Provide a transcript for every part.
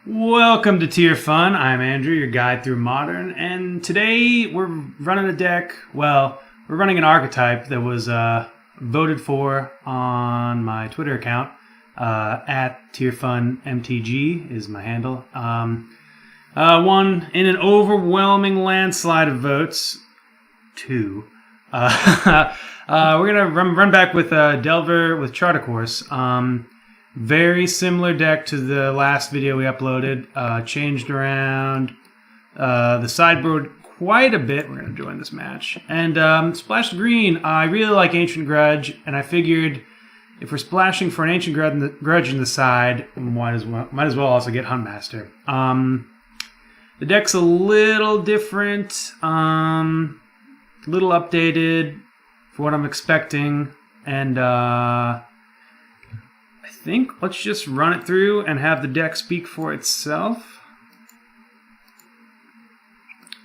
Welcome to Tier Fun. I'm Andrew, your guide through Modern, and today we're running a deck. Well, we're running an archetype that was voted for on my Twitter account. At Tier Fun MTG is my handle. Won in an overwhelming landslide of votes. 2. We're gonna run back with Delver with Charter Course. Very similar deck to the last video we uploaded. Changed around the sideboard quite a bit. We're going to join this match. And splashed green. I really like Ancient Grudge, and I figured if we're splashing for an Ancient Grudge in the side, might as well also get Huntmaster. The deck's a little different, little updated for what I'm expecting, and I think let's just run it through and have the deck speak for itself.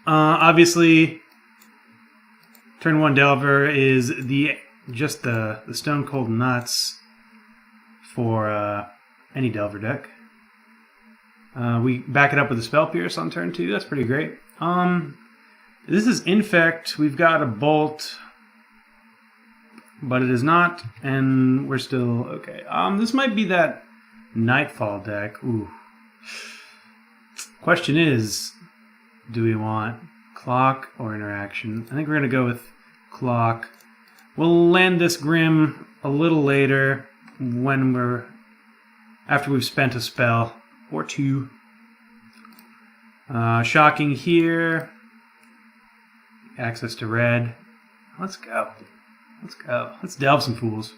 Obviously, turn 1 Delver is just the stone cold nuts for any Delver deck. We back it up with a Spell Pierce on turn 2. That's pretty great. This is Infect. We've got a Bolt, but it is not, and we're still okay. This might be that Nightfall deck. Ooh. Question is, do we want Clock or Interaction? I think we're going to go with Clock. We'll land this Grim a little later after we've spent a spell or 2. Shocking here. Access to red. Let's go. Let's go. Let's delve some fools.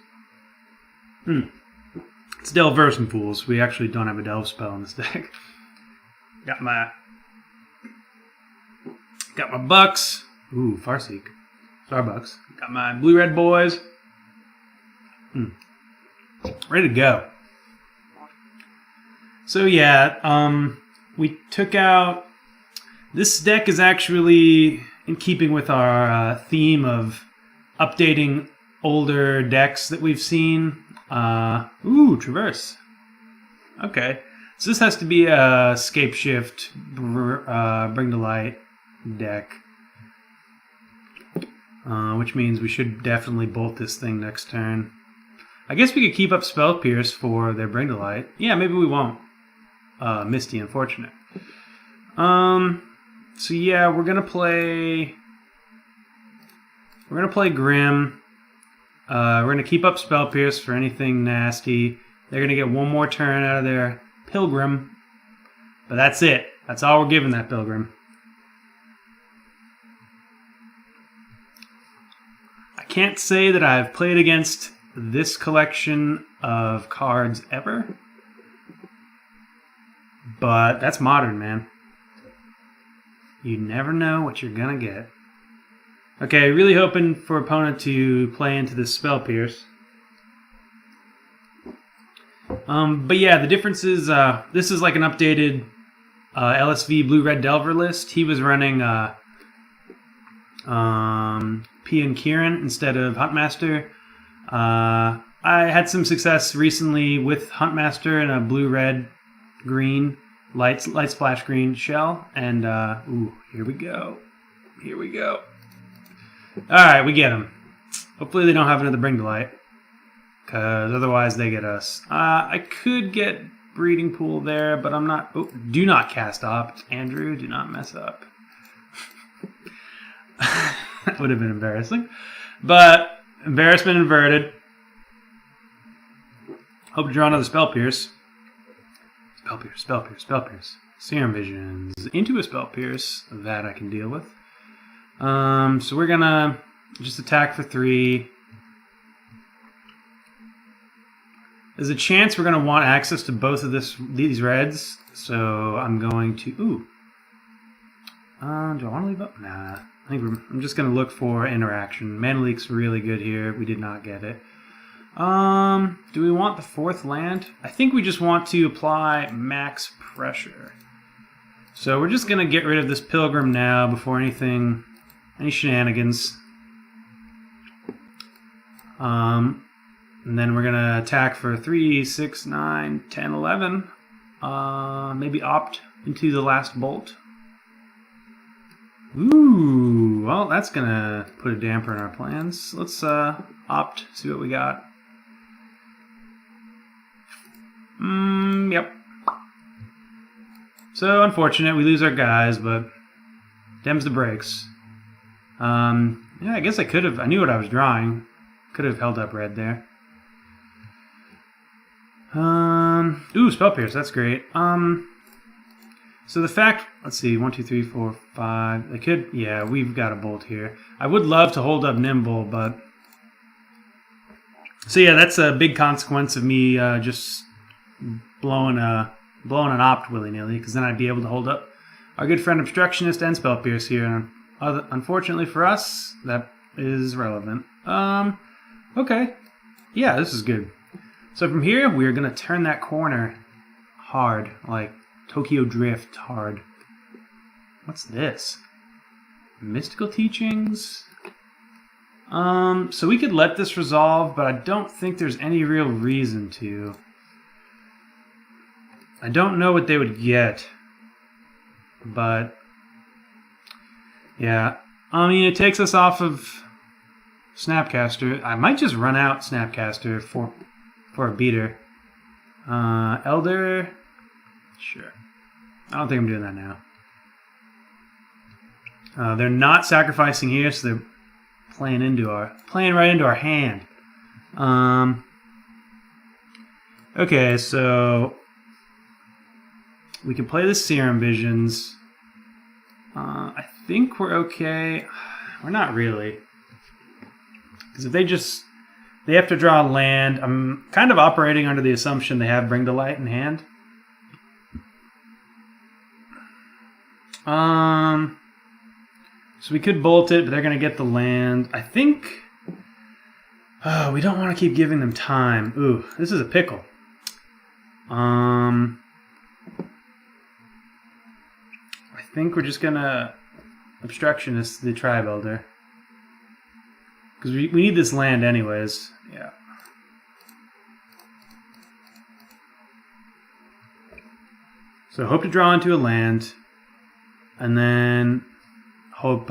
Let's delve some fools. We actually don't have a delve spell in this deck. Got my Bucks. Ooh, Farseek. Starbucks. Got my blue-red boys. Ready to go. So yeah, we took out... This deck is actually in keeping with our theme of updating older decks that we've seen. Traverse. Okay. So this has to be a Scape Shift, Bring to Light deck. Which means we should definitely bolt this thing next turn. I guess we could keep up Spell Pierce for their Bring to Light. Yeah, maybe we won't. Misty, unfortunate. So yeah, we're gonna play Grim. We're going to keep up Spell Pierce for anything nasty. They're going to get one more turn out of their Pilgrim. But that's it. That's all we're giving that Pilgrim. I can't say that I've played against this collection of cards ever. But that's Modern, man. You never know what you're going to get. Okay, really hoping for opponent to play into this Spell Pierce. But yeah, the difference is this is like an updated LSV Blue-Red Delver list. He was running P and Kieran instead of Huntmaster. I had some success recently with Huntmaster in a blue-red-green, light splash green shell. And, here we go. Here we go. Alright, we get them. Hopefully they don't have another Bring to Light, because otherwise they get us. I could get Breeding Pool there, but I'm not... Oh, do not cast Opt, Andrew. Do not mess up. That would have been embarrassing. But, embarrassment inverted. Hope to draw another Spell Pierce. Spell Pierce, Spell Pierce, Spell Pierce. Serum Visions into a Spell Pierce. That I can deal with. So we're gonna just attack for 3. There's a chance we're gonna want access to both of these reds, so I'm going to. Do I want to leave up? Nah. I'm just gonna look for interaction. Mana Leak's really good here. We did not get it. Do we want the 4th land? I think we just want to apply max pressure. So we're just gonna get rid of this Pilgrim now before any shenanigans. And then we're going to attack for 3, 6, 9, 10, 11. maybe opt into the last bolt. Ooh, well, that's gonna put a damper in our plans. Let's opt, see what we got. Yep. So unfortunate, we lose our guys, but them's the breaks. Yeah, I guess I could have. I knew what I was drawing. Could have held up red there. Ooh, Spell Pierce. That's great. So the fact, let's see, 1, 2, 3, 4, 5. I could, yeah, we've got a bolt here. I would love to hold up Nimble, but so yeah, that's a big consequence of me just blowing an opt willy-nilly, because then I'd be able to hold up our good friend Obstructionist and Spell Pierce here. And unfortunately for us, that is relevant. Okay, yeah, this is good. So from here, we're gonna turn that corner hard, like Tokyo Drift hard. What's this? Mystical Teachings? So we could let this resolve, but I don't think there's any real reason to. I don't know what they would get, but yeah. I mean, it takes us off of Snapcaster. I might just run out Snapcaster for a beater. Elder, sure. I don't think I'm doing that now. They're not sacrificing here, so they're playing right into our hand. Okay, so we can play the Serum Visions. I think we're okay. We're not really, because if they have to draw land. I'm kind of operating under the assumption they have Bring to Light in hand. So we could bolt it, but they're going to get the land. I think we don't want to keep giving them time. Ooh, this is a pickle. I think we're just going to Obstructionist the Tribe Elder, because we need this land anyways. Yeah. So hope to draw into a land, and then hope.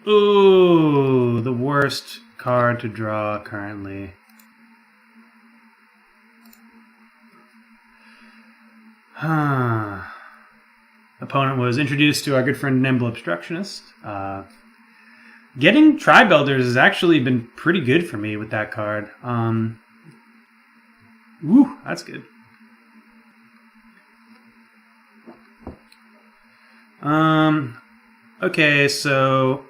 Ooh, the worst card to draw currently. Opponent was introduced to our good friend Nimble Obstructionist. Getting Tribe Elders has actually been pretty good for me with that card. Woo, that's good. Okay, so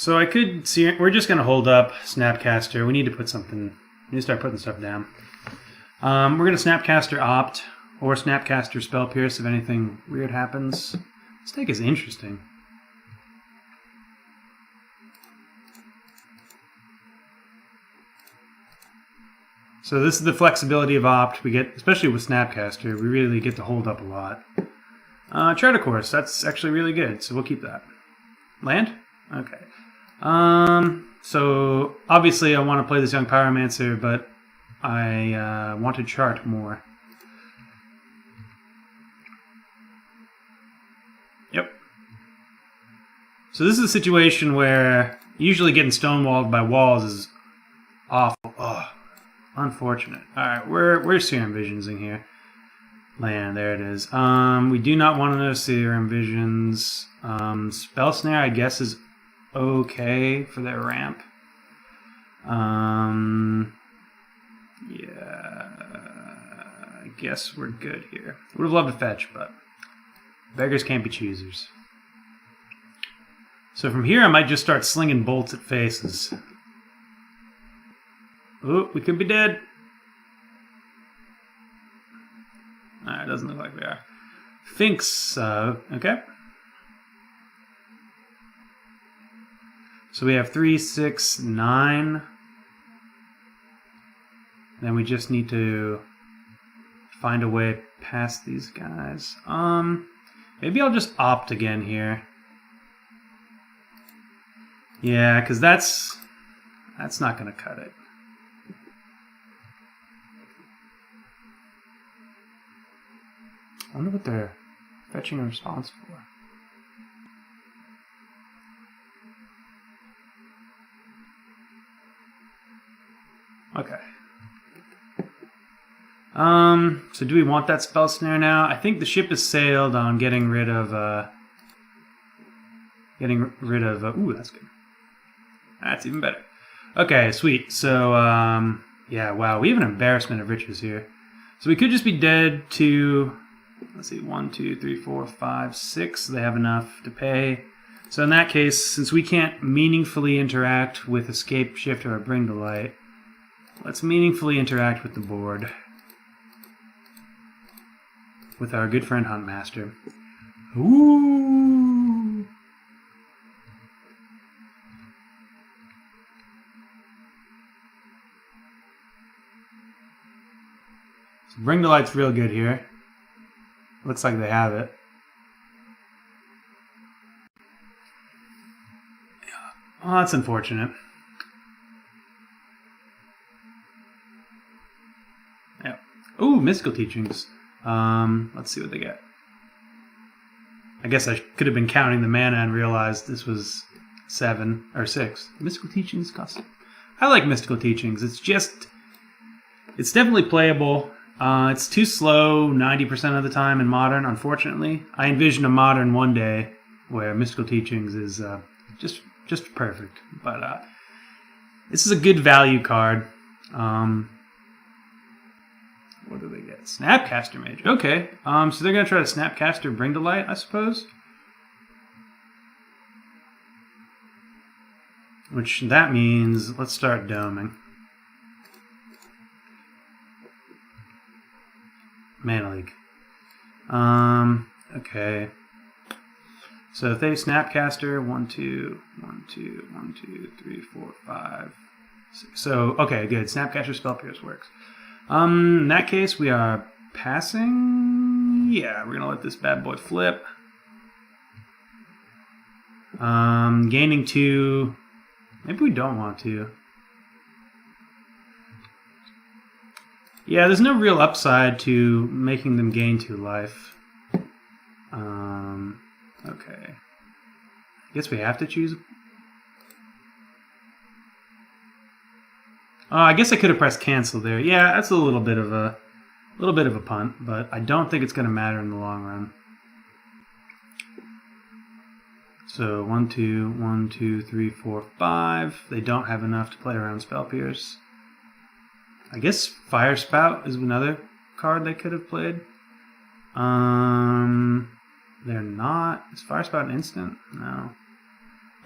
I could see. We're just gonna hold up Snapcaster. We need to put something. We need to start putting stuff down. We're gonna Snapcaster Opt or Snapcaster Spell Pierce if anything weird happens. This deck is interesting. So this is the flexibility of Opt we get, especially with Snapcaster. We really get to hold up a lot. Tread, of course, that's actually really good, so we'll keep that. Land? Okay. So obviously I want to play this Young Pyromancer, but I want to chart more. Yep. So this is a situation where usually getting stonewalled by walls is awful. Oh, unfortunate. Alright, we're Serum Visionsing here. Land, there it is. We do not want to know Serum Visions. Spell Snare, I guess, is okay for their ramp. Yeah, I guess we're good here. Would have loved to fetch, but beggars can't be choosers. So from here, I might just start slinging bolts at faces. Ooh, we could be dead. Alright, doesn't look like we are. Thinks so. Okay. So we have 3, 6, 9. Then we just need to find a way past these guys. Maybe I'll just opt again here. Yeah, because that's That's not going to cut it. I wonder what they're fetching a response for. Okay. So do we want that spell snare now? I think the ship has sailed on getting rid of, ooh, that's good. That's even better. Okay, sweet. So, yeah, wow, we have an embarrassment of riches here. So we could just be dead to, let's see, 1, 2, 3, 4, 5, 6. They have enough to pay. So in that case, since we can't meaningfully interact with Escape, Shift, or Bring to Light, let's meaningfully interact with the board. With our good friend Huntmaster. Ooh! So Bring to Light's real good here. Looks like they have it. Oh, that's unfortunate. Yeah. Ooh, Mystical Teachings. Let's see what they get. I guess I could have been counting the mana and realized this was 7 or 6. Mystical Teachings cost. I like Mystical Teachings. It's definitely playable. It's too slow 90% of the time in Modern, unfortunately. I envision a Modern one day where Mystical Teachings is just perfect. But this is a good value card. What do they get? Snapcaster Mage. Okay. So they're going to try to Snapcaster Bring to Light, I suppose. Which that means, let's start doming. Mana Leak. Okay. So if they Snapcaster, 1, 2, 1, 2, 1, 2, 3, 4, 5, 6. So, okay, good. Snapcaster Spell Pierce works. In that case, we are passing. Yeah, we're going to let this bad boy flip. Gaining 2. Maybe we don't want to. Yeah, there's no real upside to making them gain 2 life. Okay. I guess we have to choose. I guess I could have pressed cancel there. Yeah, that's a little bit of a punt, but I don't think it's going to matter in the long run. So 1, 2, 1, 2, 3, 4, 5. They don't have enough to play around Spell Pierce. I guess Fire Spout is another card they could have played. They're not. Is Fire Spout an instant? No.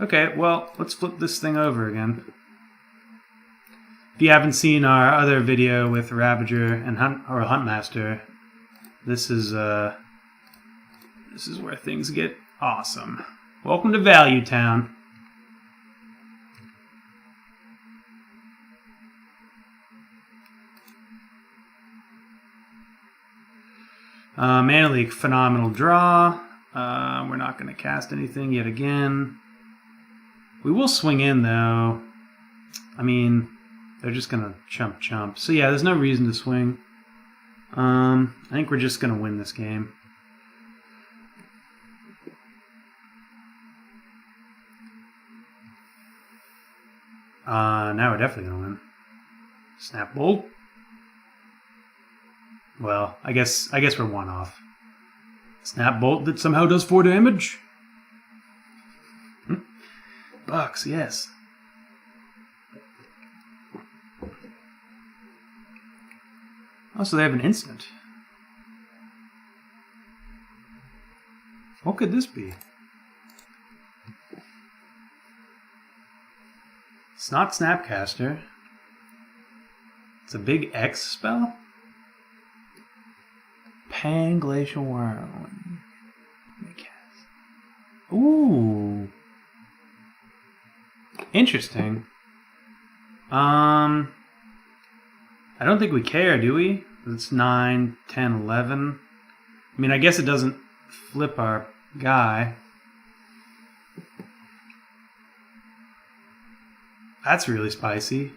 Okay, well, let's flip this thing over again. If you haven't seen our other video with Ravager and Huntmaster, this is where things get awesome. Welcome to Value Town. Mana Leak, phenomenal draw. We're not going to cast anything yet again. We will swing in, though. I mean, they're just going to chump. So yeah, there's no reason to swing. I think we're just going to win this game. Now we're definitely going to win. Snap Bolt. Well, I guess we're 1 off. Snap Bolt that somehow does 4 damage. Bucks, yes. Oh, so they have an instant. What could this be? It's not Snapcaster. It's a big X spell? Glacial Whirlwind. Ooh. Interesting. I don't think we care, do we? It's 9, 10, 11. I mean, I guess it doesn't flip our guy. That's really spicy.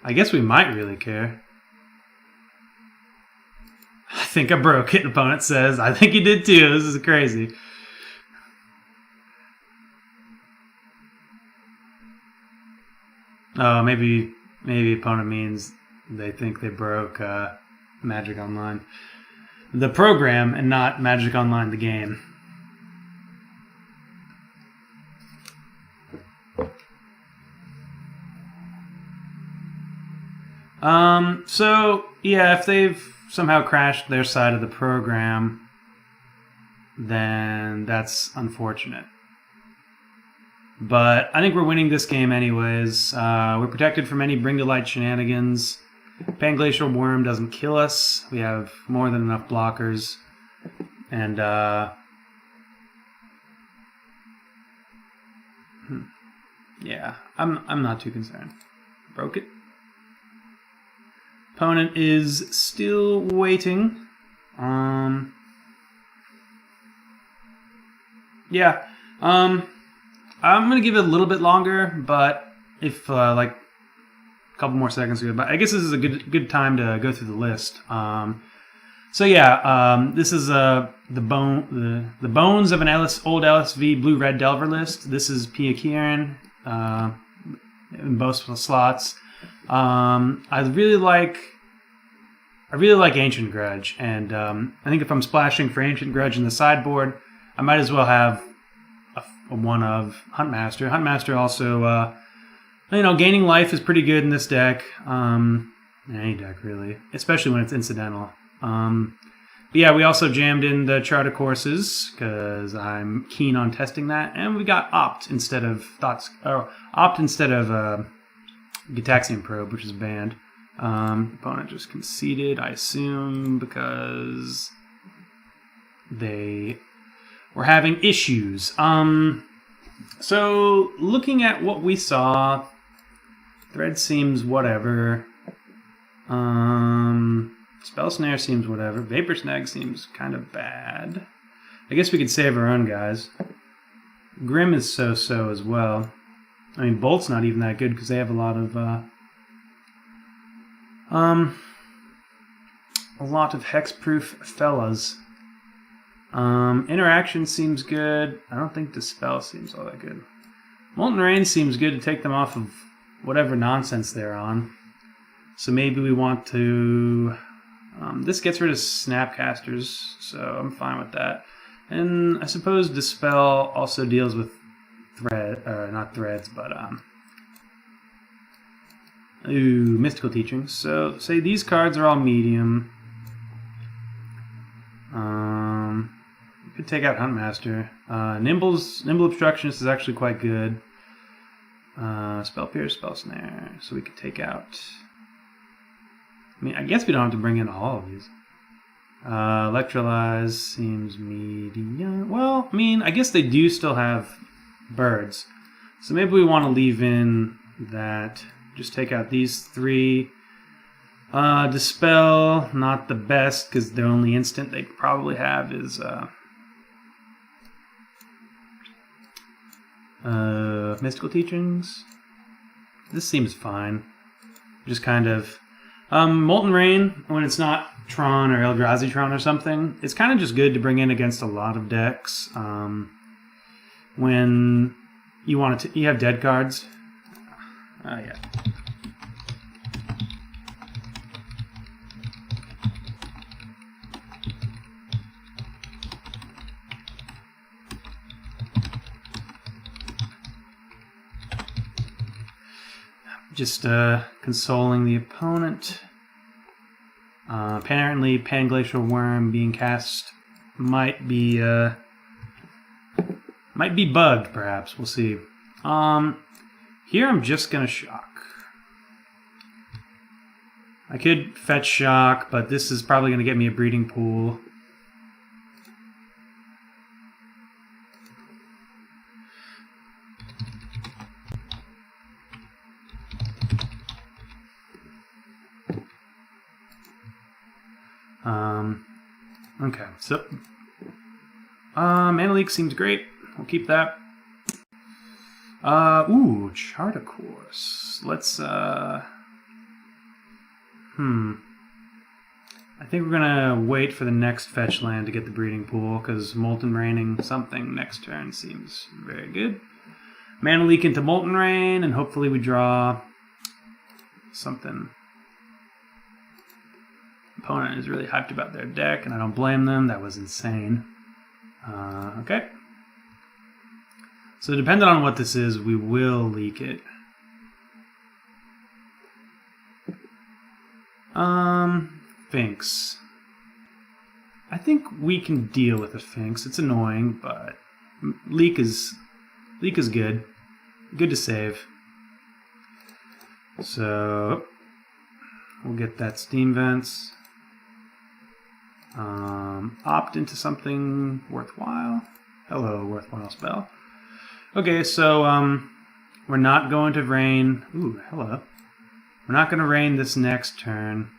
I guess we might really care. I think I broke it, opponent says. I think he did too. This is crazy. Oh, maybe opponent means they think they broke Magic Online. The program and not Magic Online the game. So, yeah, if they've somehow crashed their side of the program, then that's unfortunate. But I think we're winning this game anyways. We're protected from any Bring to Light shenanigans. Panglacial Worm doesn't kill us. We have more than enough blockers. And, yeah, I'm not too concerned. Broke it. Opponent is still waiting. Yeah. I'm gonna give it a little bit longer, but if like a couple more seconds ago, but I guess this is a good time to go through the list. So yeah, this is the bones of an old LSV blue-red Delver list. This is Pia Kieran in both slots. I really like Ancient Grudge, and I think if I'm splashing for Ancient Grudge in the sideboard, I might as well have a one of Huntmaster. Huntmaster also, gaining life is pretty good in this deck. Any deck really, especially when it's incidental. But yeah, we also jammed in the Charter Courses because I'm keen on testing that, and we got Opt instead of Gitaxian Probe, which is banned. Opponent just conceded, I assume, because they were having issues. So looking at what we saw, Thread seems whatever. Spell Snare seems whatever. Vapor Snag seems kind of bad. I guess we could save our own guys. Grim is so-so as well. I mean, Bolt's not even that good because they have a lot of hexproof fellas. Interaction seems good. I don't think Dispel seems all that good. Molten Rain seems good to take them off of whatever nonsense they're on. So maybe we want to... this gets rid of Snapcasters, so I'm fine with that. And I suppose Dispel also deals with not threads, but Mystical Teachings. So say these cards are all medium. We could take out Huntmaster. Nimble Obstructionist is actually quite good. Spell Pierce, Spell Snare. So we could take out... I mean, I guess we don't have to bring in all of these. Electrolyze seems medium. Well, I mean, I guess they do still have birds. So maybe we want to leave in that. Just take out these three. Dispel, not the best, because the only instant they probably have is Mystical Teachings. This seems fine. Just kind of... Molten Rain, when it's not Tron or Eldrazi Tron or something, it's kind of just good to bring in against a lot of decks. When you want to... You have dead cards. Yeah. Just consoling the opponent. Apparently, Panglacial Worm being cast might be bugged. Perhaps we'll see. Here I'm just gonna shock. I could fetch shock, but this is probably gonna get me a breeding pool. Okay, so Mana Leak seems great. We'll keep that. Ooh, Chart a Course. Let's, I think we're gonna wait for the next fetch land to get the breeding pool, because Molten Raining something next turn seems very good. Mana Leak into Molten Rain, and hopefully we draw something. Opponent is really hyped about their deck, and I don't blame them. That was insane. Okay. So depending on what this is, we will leak it. Sphinx. I think we can deal with a Sphinx. It's annoying, but leak is good. Good to save. So we'll get that Steam Vents. Opt into something worthwhile. Hello, worthwhile spell. Okay, so we're not going to rain. Ooh, hello. We're not going to rain this next turn.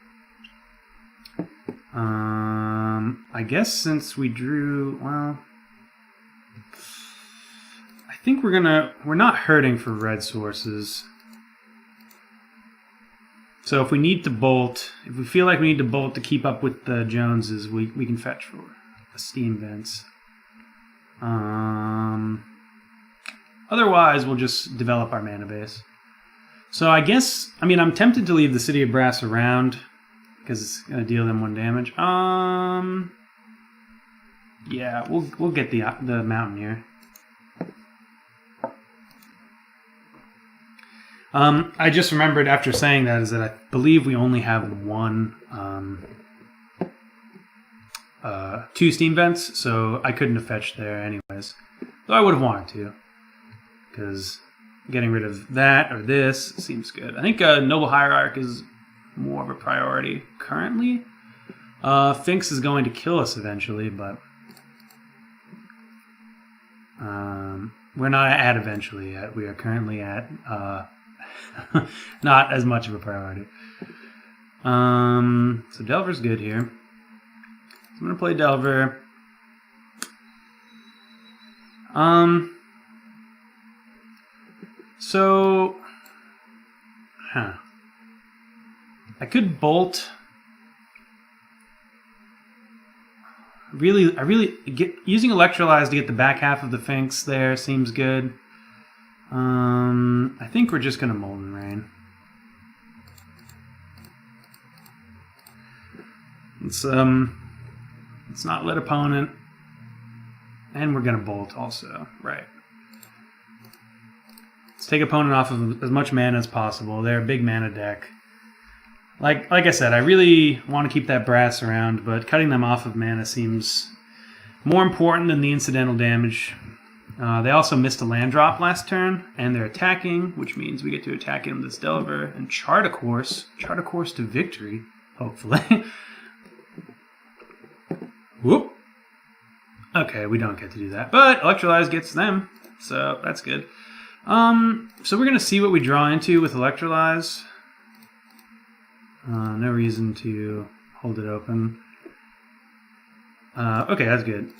I guess since we drew, well, I think we're not hurting for red sources. So if we need to bolt, if we feel like we need to bolt to keep up with the Joneses, we can fetch for the Steam Vents. Otherwise, we'll just develop our mana base. So I guess, I mean, I'm tempted to leave the City of Brass around because it's going to deal them 1 damage. Yeah, we'll get the Mountaineer. I just remembered after saying that is that I believe we only have 2 Steam Vents, so I couldn't have fetched there anyways. Though I would have wanted to, because getting rid of that or this seems good. I think Noble Hierarch is more of a priority currently. Sphinx is going to kill us eventually, but we're not at eventually yet. We are currently at not as much of a priority. So Delver's good here. So I'm going to play Delver. So, I could bolt. Using Electrolyze to get the back half of the Sphinx there seems good. I think we're just gonna Molten Rain. Let's not let opponent, and we're gonna bolt also, right? Let's take opponent off of as much mana as possible. They're a big mana deck. Like I said, I really want to keep that brass around, but cutting them off of mana seems more important than the incidental damage. They also missed a land drop last turn, and they're attacking, which means we get to attack in with this Delver and Chart a Course to victory, hopefully. Whoop. Okay, we don't get to do that, but Electrolyze gets them, so that's good. So we're gonna see what we draw into with Electrolyze. No reason to hold it open. Okay, that's good.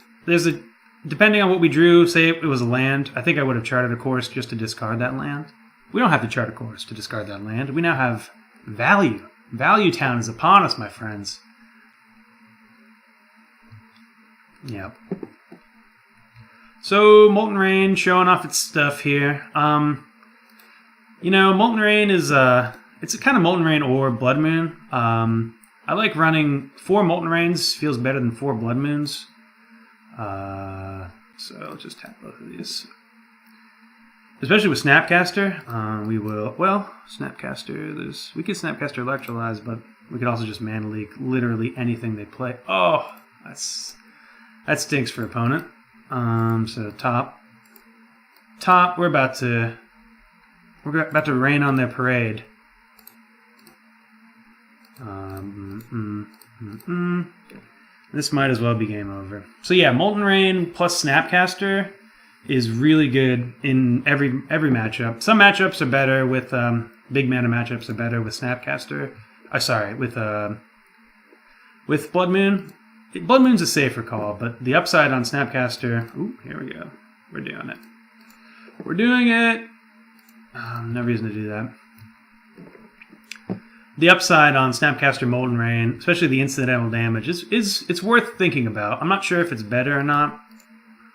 Depending on what we drew, say it was a land, I think I would have charted a course just to discard that land. We don't have to chart a course to discard that land. We now have value. Value Town is upon us, my friends. Yep. So, Molten Rain showing off its stuff here. You know, Molten Rain is, it's a kind of Molten Rain or Blood Moon. I like running 4 Molten Rains, feels better than 4 Blood Moons. So let's just tap both of these. Especially with Snapcaster, we will, well, Snapcaster, we could Snapcaster Electrolyze, but we could also just Mana Leak literally anything they play. Oh, that stinks for opponent. So top, we're about to rain on their parade. This might as well be game over. So yeah, Molten Rain plus Snapcaster is really good in every matchup. Some matchups are better with big mana matchups are better with Snapcaster. Sorry, with Blood Moon. Blood Moon's a safer call, but the upside on Snapcaster... Ooh, here we go. We're doing it. We're doing it! No reason to do that. The upside on Snapcaster Molten Rain, especially the incidental damage, it's worth thinking about. I'm not sure if it's better or not.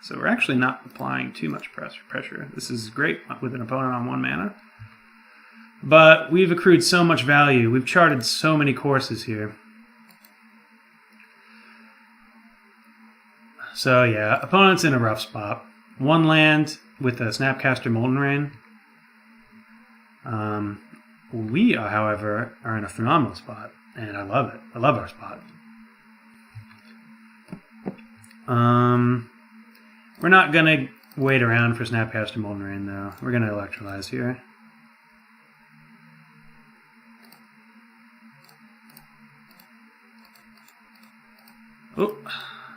So we're actually not applying too much pressure. This is great with an opponent on 1 mana. But we've accrued so much value. We've charted so many courses here. So yeah, opponent's in a rough spot. 1 land with a Snapcaster Molten Rain. We, however, are in a phenomenal spot, and I love it. I love our spot. We're not going to wait around for Snapcaster Molten Rain, though. We're going to electrolyze here. Oh,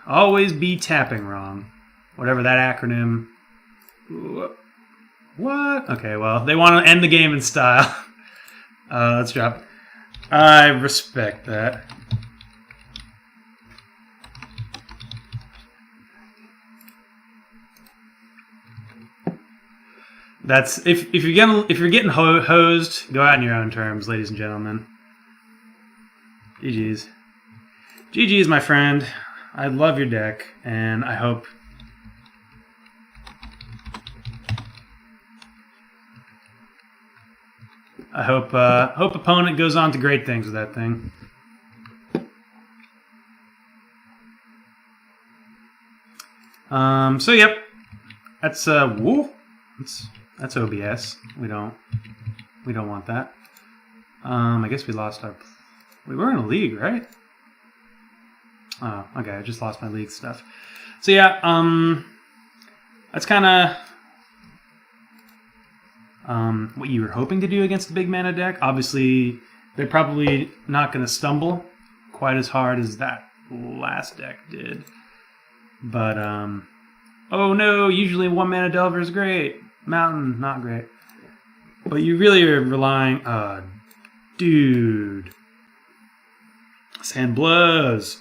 always be tapping wrong. Whatever that acronym. What? Okay, well, they want to end the game in style. Let's drop. I respect that. That's if you're getting hosed, go out on your own terms, ladies and gentlemen. GG's. GG's, my friend. I love your deck, and I hope hope opponent goes on to great things with that thing. So yep, that's woo. That's OBS. We don't want that. I guess we lost our. We were in a league, right? Oh, okay. I just lost my league stuff. So yeah, that's kind of what you were hoping to do against a big mana deck. Obviously, they're probably not going to stumble quite as hard as that last deck did. But oh no! Usually 1 mana Delver is great. Mountain, not great. But you really are relying... dude. This hand blows.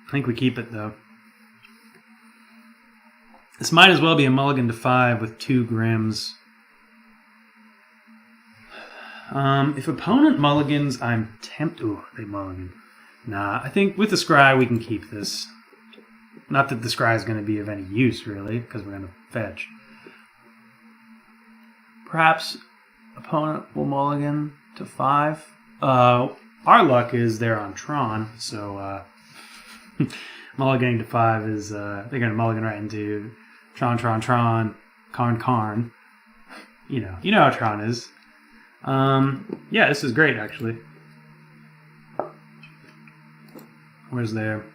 I think we keep it, though. This might as well be a mulligan to 5 with 2 Grims. If opponent mulligans, I'm tempted... Ooh, they mulligan. Nah, I think with the Scry we can keep this. Not that the Scry is going to be of any use, really, because we're going to fetch. Perhaps opponent will mulligan to 5. Our luck is they're on Tron, so mulliganing to 5 is they're going to mulligan right into Tron, Karn. You know how Tron is. Yeah, this is great actually. Where's there?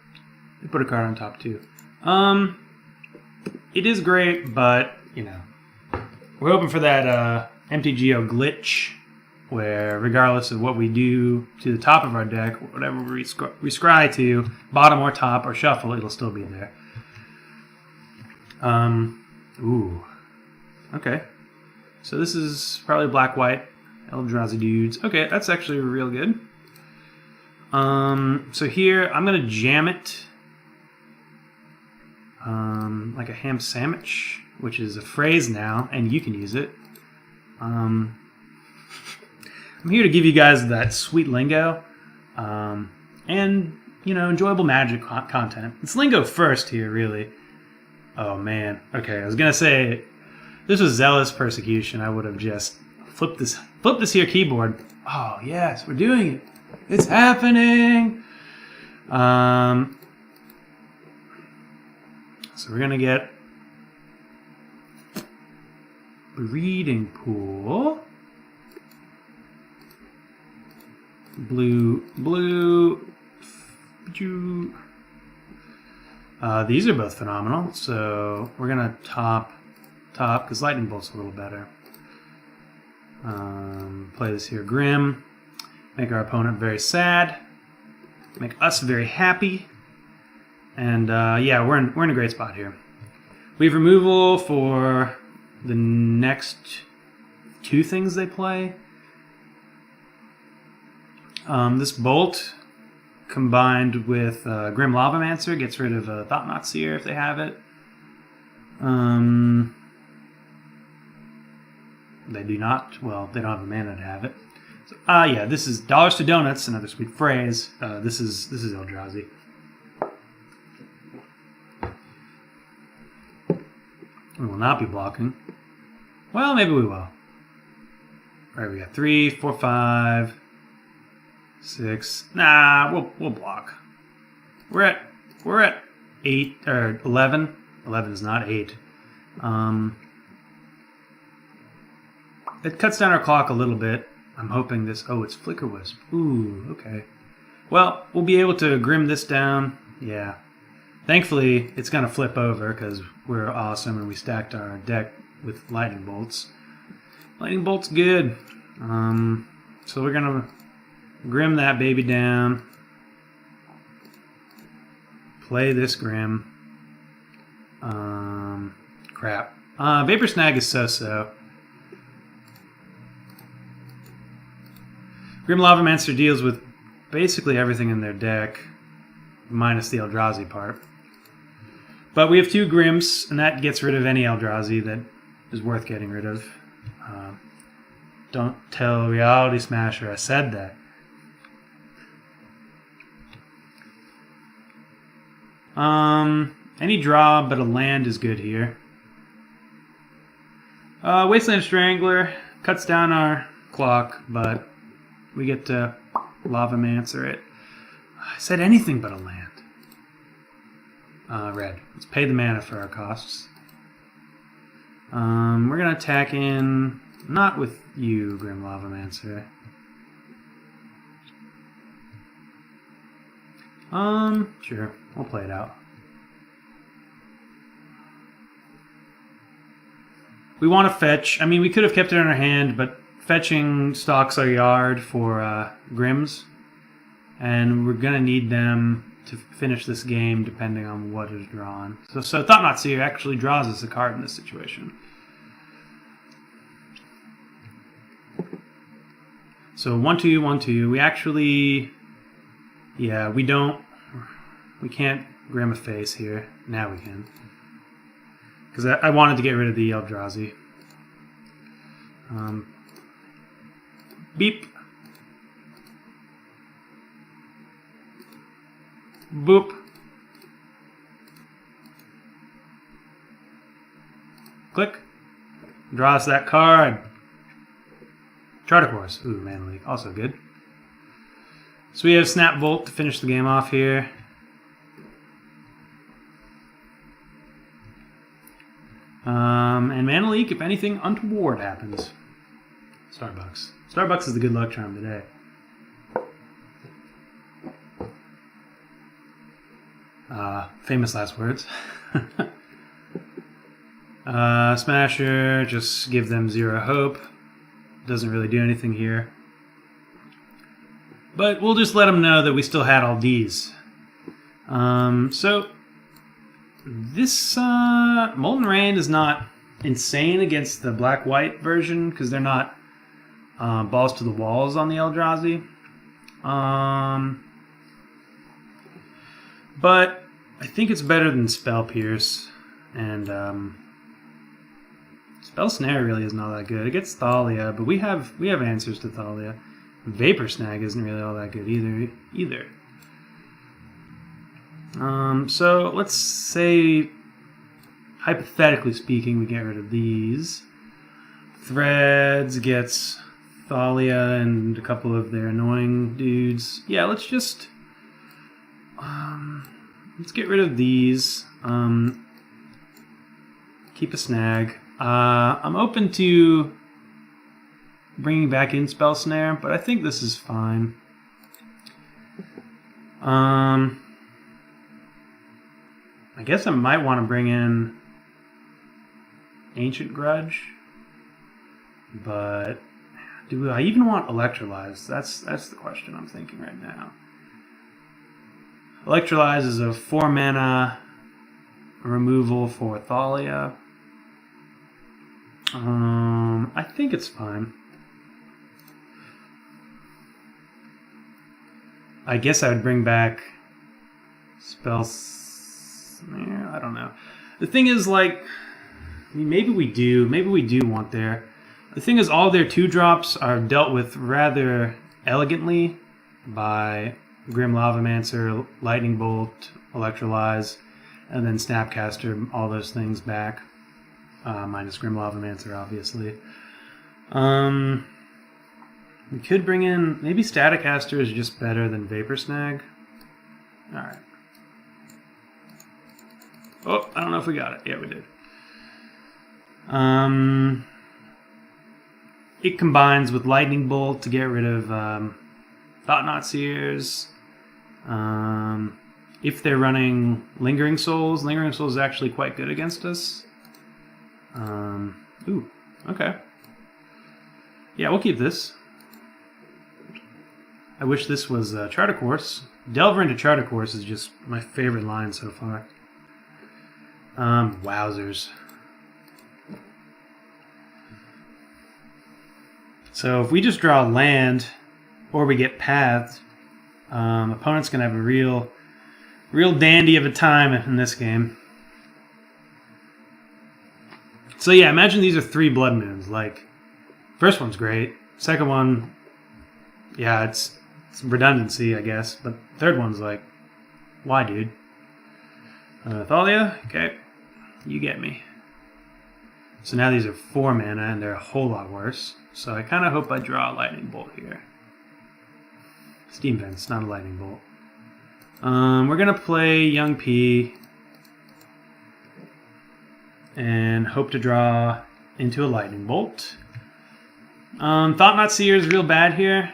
They put a card on top too. It is great, but you know. We're hoping for that MTGO glitch, where regardless of what we do to the top of our deck, whatever we scry to, bottom or top or shuffle, it'll still be there. Ooh. Okay. So this is probably black-white, Eldrazi dudes. Okay, that's actually real good. So here, I'm going to jam it like a ham sandwich, which is a phrase now, and you can use it. I'm here to give you guys that sweet lingo, and, you know, enjoyable Magic content. It's lingo first here, really. Oh, man. Okay, I was going to say, if this was zealous persecution, I would have just flipped this here keyboard. Oh, yes, we're doing it. It's happening! So we're going to get Breeding Pool. Blue. These are both phenomenal, so we're going to top, because Lightning Bolt's a little better. Play this here Grim. Make our opponent very sad. Make us very happy. And yeah, we're in a great spot here. We have removal for the next 2 things they play. This Bolt combined with Grim Lavamancer gets rid of Thought-Knot Seer if they have it. They do not. Well, they don't have the mana to have it. So, yeah, this is Dollars to Donuts, another sweet phrase. This is Eldrazi. We will not be blocking. Well, maybe we will. All right, we got 3, 4, 5, 6. Nah, we'll block. We're at 8 or 11. 11 is not 8. It cuts down our clock a little bit. I'm hoping this... Oh, it's Flicker Wisp. Ooh, okay. Well, we'll be able to Grim this down. Yeah. Thankfully, it's going to flip over because we're awesome and we stacked our deck with Lightning Bolts. Lightning Bolt's good. So we're going to Grim that baby down. Play this Grim. Crap. Vapor Snag is so-so. Grim Lavamancer deals with basically everything in their deck, minus the Eldrazi part. But we have 2 Grims, and that gets rid of any Eldrazi that is worth getting rid of. Don't tell Reality Smasher I said that. Any draw but a land is good here. Wasteland Strangler cuts down our clock, but we get to Lavamancer it. I said anything but a land. Red. Let's pay the mana for our costs. We're going to attack in... Not with you, Grim Lavamancer. Sure. We'll play it out. We want to fetch. I mean, we could have kept it in our hand, but fetching stocks our yard for Grims. And we're going to need them to finish this game depending on what is drawn. So Thought-Knot Seer actually draws us a card in this situation. So 1/2, 1/2. We actually... Yeah, we don't... We can't Grim a face here. Now we can. Because I wanted to get rid of the Eldrazi. Beep. Boop. Click. Draw us that card. Charter Course. Ooh, Mana Leak. Also good. So we have Snap Volt to finish the game off here. And Mana Leak, if anything untoward happens. Starbucks. Starbucks is the good luck charm today. Famous last words. Smasher, just give them 0 hope. Doesn't really do anything here. But we'll just let them know that we still had all these. So, this Molten Rain is not insane against the black-white version, because they're not balls to the walls on the Eldrazi. But I think it's better than Spell Pierce, and Spell Snare really isn't all that good. It gets Thalia, but we have answers to Thalia. Vapor Snag isn't really all that good either. So let's say, hypothetically speaking, we get rid of these. Threads gets Thalia and a couple of their annoying dudes. Yeah, let's just let's get rid of these. Keep a snag. I'm open to bringing back in Spell Snare, but I think this is fine. I guess I might want to bring in Ancient Grudge, but do I even want Electrolyze? That's the question I'm thinking right now. Electrolyze is a 4 mana removal for Thalia. I think it's fine. I guess I would bring back spells. Yeah, I don't know. The thing is, like, I mean, maybe we do want their. The thing is, all their 2-drops are dealt with rather elegantly by Grim Lavamancer, Lightning Bolt, Electrolyze, and then Snapcaster, all those things back. Minus Grim Lavamancer, obviously. We could bring in... Maybe Staticaster is just better than Vapor Snag. Alright. Oh, I don't know if we got it. Yeah, we did. It combines with Lightning Bolt to get rid of Thought-Knot Seers. If they're running Lingering Souls is actually quite good against us. Ooh, okay. Yeah, we'll keep this. I wish this was Charter Course. Delver into Charter Course is just my favorite line so far. Wowzers. So if we just draw land, or we get pathed, opponent's gonna have a real dandy of a time in this game. So yeah, imagine these are 3 Blood Moons. Like, first one's great. Second one, yeah, it's redundancy, I guess. But third one's like, why, dude? Thalia? Okay, you get me. So now these are 4 mana, and they're a whole lot worse. So I kind of hope I draw a Lightning Bolt here. Steam Vents, not a Lightning Bolt. We're going to play Young P and hope to draw into a Lightning Bolt. Thought-Knot Seer is real bad here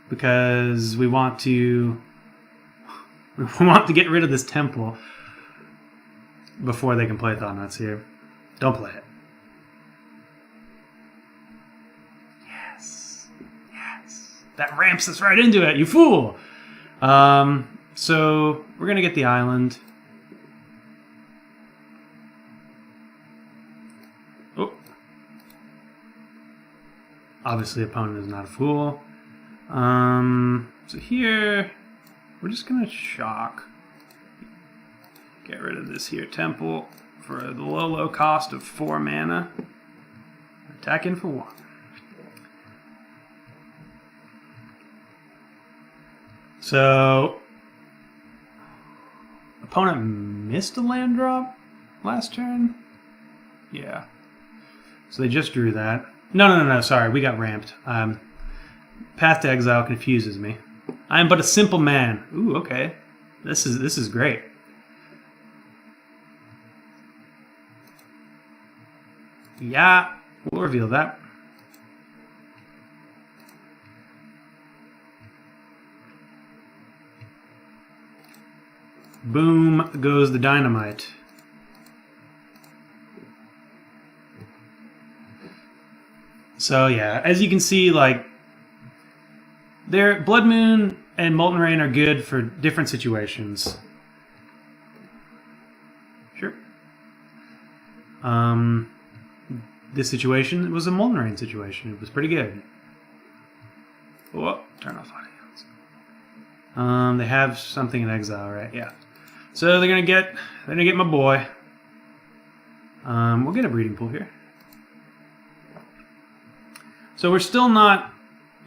because we want to get rid of this temple before they can play Thought-Knot Seer. Don't play it. Yes. That ramps us right into it, you fool! So we're gonna get the island. Oh. Obviously, opponent is not a fool. So here, we're just gonna shock. Get rid of this here temple for the low cost of 4 mana. Attack in for 1. So, opponent missed a land drop last turn? Yeah. So they just drew that. No, sorry, we got ramped. Path to Exile confuses me. I am but a simple man. Ooh, okay. This is great. Yeah, we'll reveal that. Boom goes the dynamite. So yeah, as you can see, like, their Blood Moon and Molten Rain are good for different situations. Sure. This situation was a Molten Rain situation. It was pretty good. Whoa, turn off audience. They have something in exile, right? Yeah. So they're gonna get my boy. We'll get a breeding pool here. So we're still not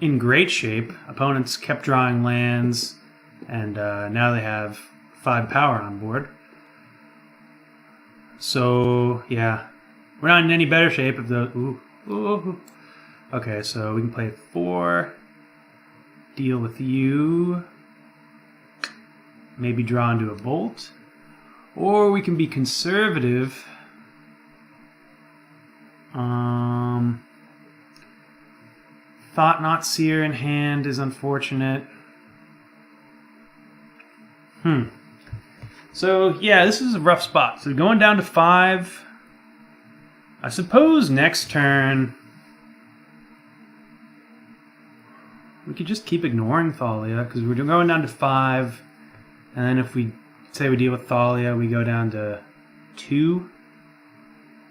in great shape. Opponents kept drawing lands, and now they have 5 power on board. So yeah, we're not in any better shape if the ooh. Okay, so we can play 4. Deal with you. Maybe draw into a bolt. Or we can be conservative. Thought-Knot Seer in hand is unfortunate. So, yeah, this is a rough spot. So going down to 5. I suppose next turn we could just keep ignoring Thalia, because we're going down to 5. And then if we say we deal with Thalia, we go down to 2.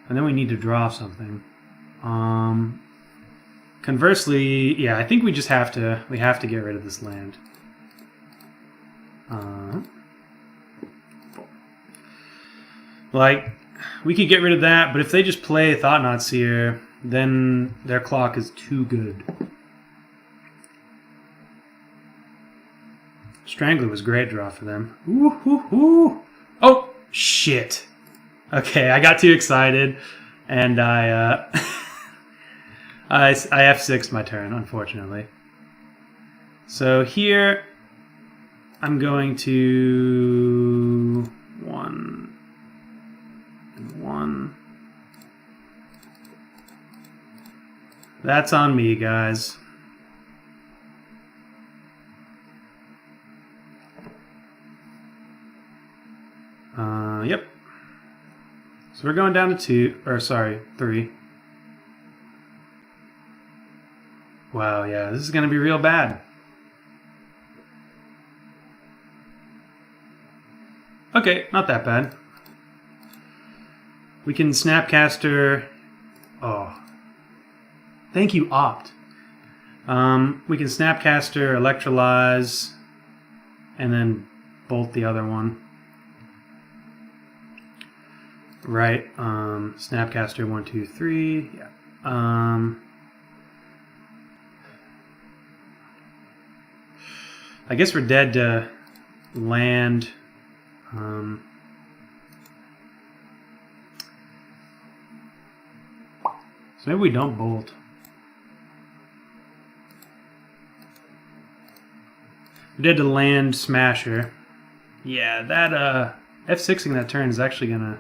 And then we need to draw something. Conversely, yeah, I think we just have to get rid of this land. Like, we could get rid of that, but if they just play Thought-Knot Seer, then their clock is too good. Strangler was a great draw for them. Ooh, ooh, ooh. Oh, shit. Okay, I got too excited, and I F6'd my turn, unfortunately. So here, I'm going to 1 and 1. That's on me, guys. Yep. So we're going down to 3. Wow, yeah, this is going to be real bad. Okay, not that bad. We can Snapcaster. Oh. Thank you, Opt. We can Snapcaster, Electrolyze, and then bolt the other one. Right. Snapcaster 1, 2, 3. Yeah. I guess we're dead to land. So maybe we don't bolt. We're dead to land Smasher. Yeah, that F6ing that turn is actually gonna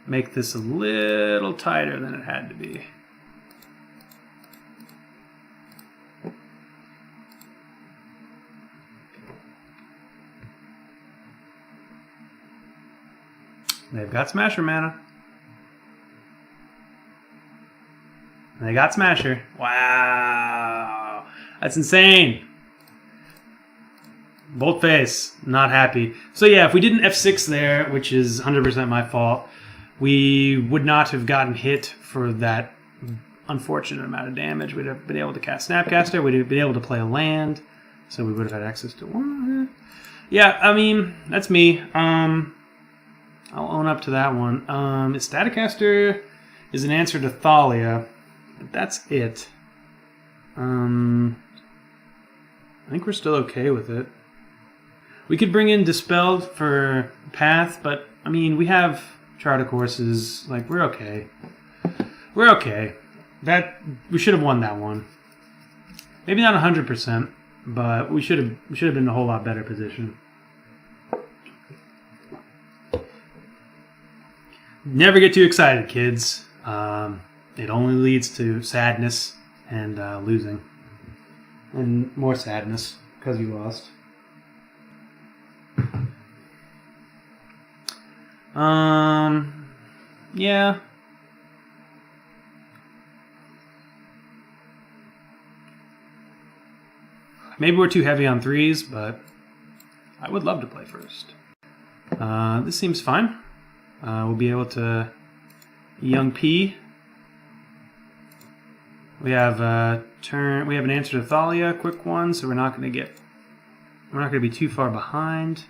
make this a little tighter than it had to be. They've got Smasher mana. They got Smasher. Wow. That's insane. Bolt face. Not happy. So yeah, if we didn't F6 there, which is 100% my fault, we would not have gotten hit for that unfortunate amount of damage. We'd have been able to cast Snapcaster. We'd have been able to play a land. So we would have had access to one. Yeah, I mean, that's me. I'll own up to that one. Staticaster is an answer to Thalia, but that's it. I think we're still okay with it. We could bring in Dispelled for Path, but I mean, we have Chart of Courses. Like, we're okay. We're okay. We should have won that one. Maybe not 100%, but we should have been in a whole lot better position. Never get too excited, kids. It only leads to sadness and losing. And more sadness because you lost. Yeah. Maybe we're too heavy on 3s, but I would love to play first. This seems fine. We'll be able to Young P. We have We have an answer to Thalia, quick one, so we're not going to be too far behind.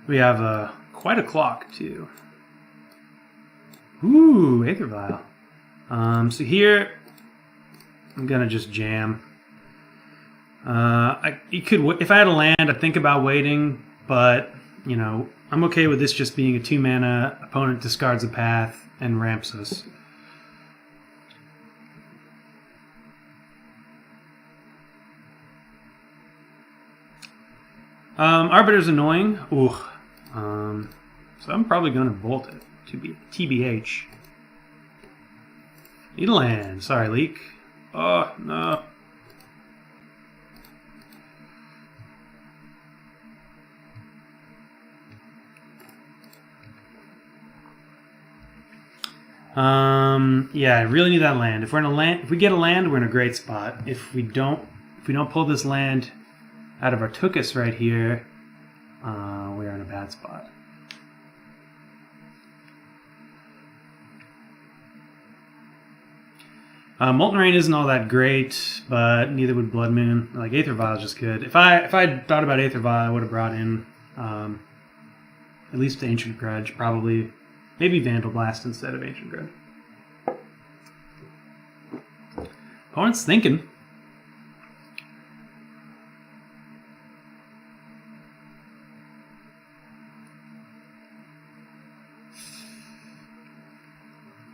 We have quite a clock too. Ooh, Aether Vial. So here, I'm gonna just jam. If I had a land, I'd think about waiting, but you know, I'm okay with this just being a 2-mana. Opponent discards a path and ramps us. Arbiter's annoying. Ooh. So I'm probably gonna bolt it. TBH. Need a land. Sorry, Leak. Oh no. Yeah, I really need that land. If we get a land, we're in a great spot. If we don't pull this land out of our Tukus right here, we are in a bad spot. Molten Rain isn't all that great, but neither would Blood Moon. Like Aether Vial is just good. If I thought about Aether Vial, I would have brought in at least Ancient Grudge, probably, maybe Vandal Blast instead of Ancient Grudge. Opponent's thinking.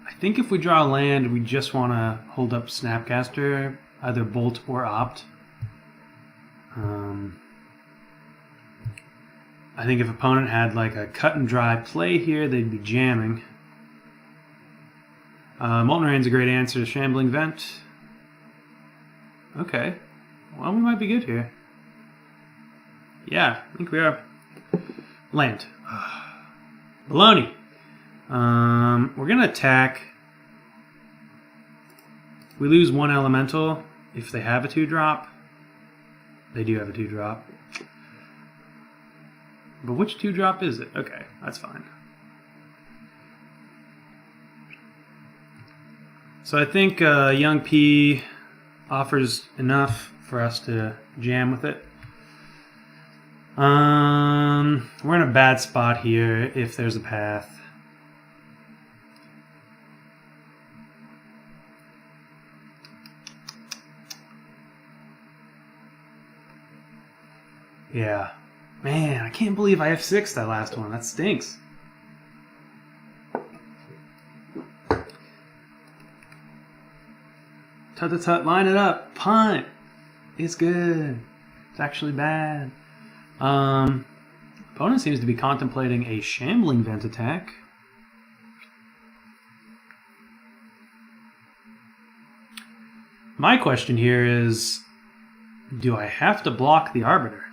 I think if we draw a land, we just want to hold up Snapcaster, either Bolt or Opt. I think if opponent had like a cut and dry play here, they'd be jamming. Molten Rain's a great answer to Shambling Vent. Okay, well, we might be good here. Yeah, I think we are. Land. Baloney. We're going to attack. We lose one elemental if they have a 2-drop. They do have a 2-drop. But which 2-drop is it? Okay, that's fine. So I think Young P offers enough for us to jam with it. We're in a bad spot here if there's a path. Yeah. Man, I can't believe I F6 that last one. That stinks. Tut-tut-tut, line it up. Punt. It's good. It's actually bad. Opponent seems to be contemplating a Shambling Vent attack. My question here is, do I have to block the Arbiter?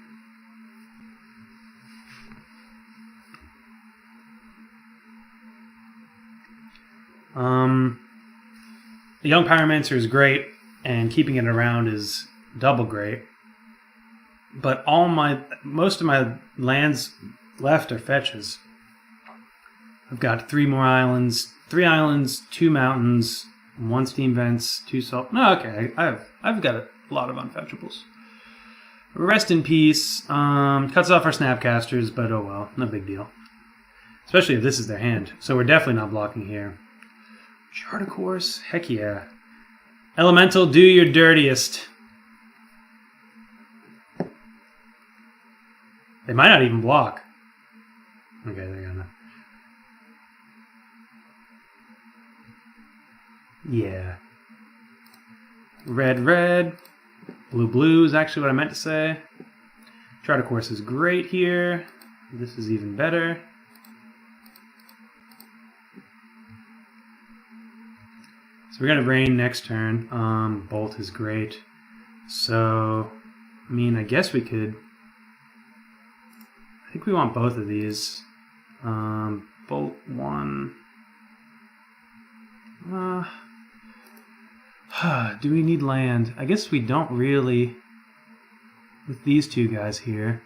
The Young Pyromancer is great, and keeping it around is double great. But most of my lands left are fetches. I've got 3 more islands, 3 islands, 2 mountains, 1 steam vents, 2 salt. No, okay, I've got a lot of unfetchables. Rest in peace. Cuts off our Snapcasters, but oh well, no big deal. Especially if this is their hand. So we're definitely not blocking here. Charter Course? Heck yeah. Elemental, do your dirtiest. They might not even block. Okay, they're gonna. Yeah. Red, red. Blue, blue is actually what I meant to say. Charter Course is great here. This is even better. So we're going to rain next turn. Bolt is great. So, I mean, I guess we could... I think we want both of these. Bolt 1. Do we need land? I guess we don't really with these 2 guys here.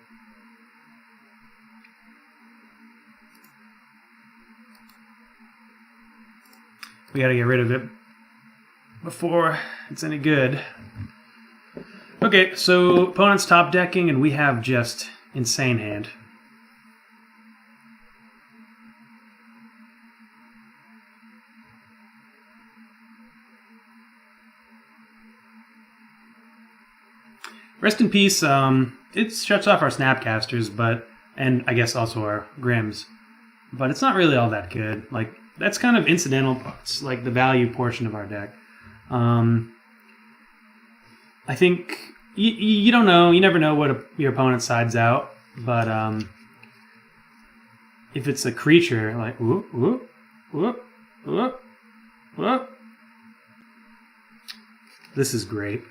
We got to get rid of it before it's any good. Okay, so opponent's top decking and we have just insane hand. Rest in peace. It shuts off our Snapcasters, and I guess also our Grims, but it's not really all that good. Like, that's kind of incidental. It's like the value portion of our deck. I think you don't know. You never know what your opponent sides out, but if it's a creature, like whoop whoop whoop whoop whoop, this is great.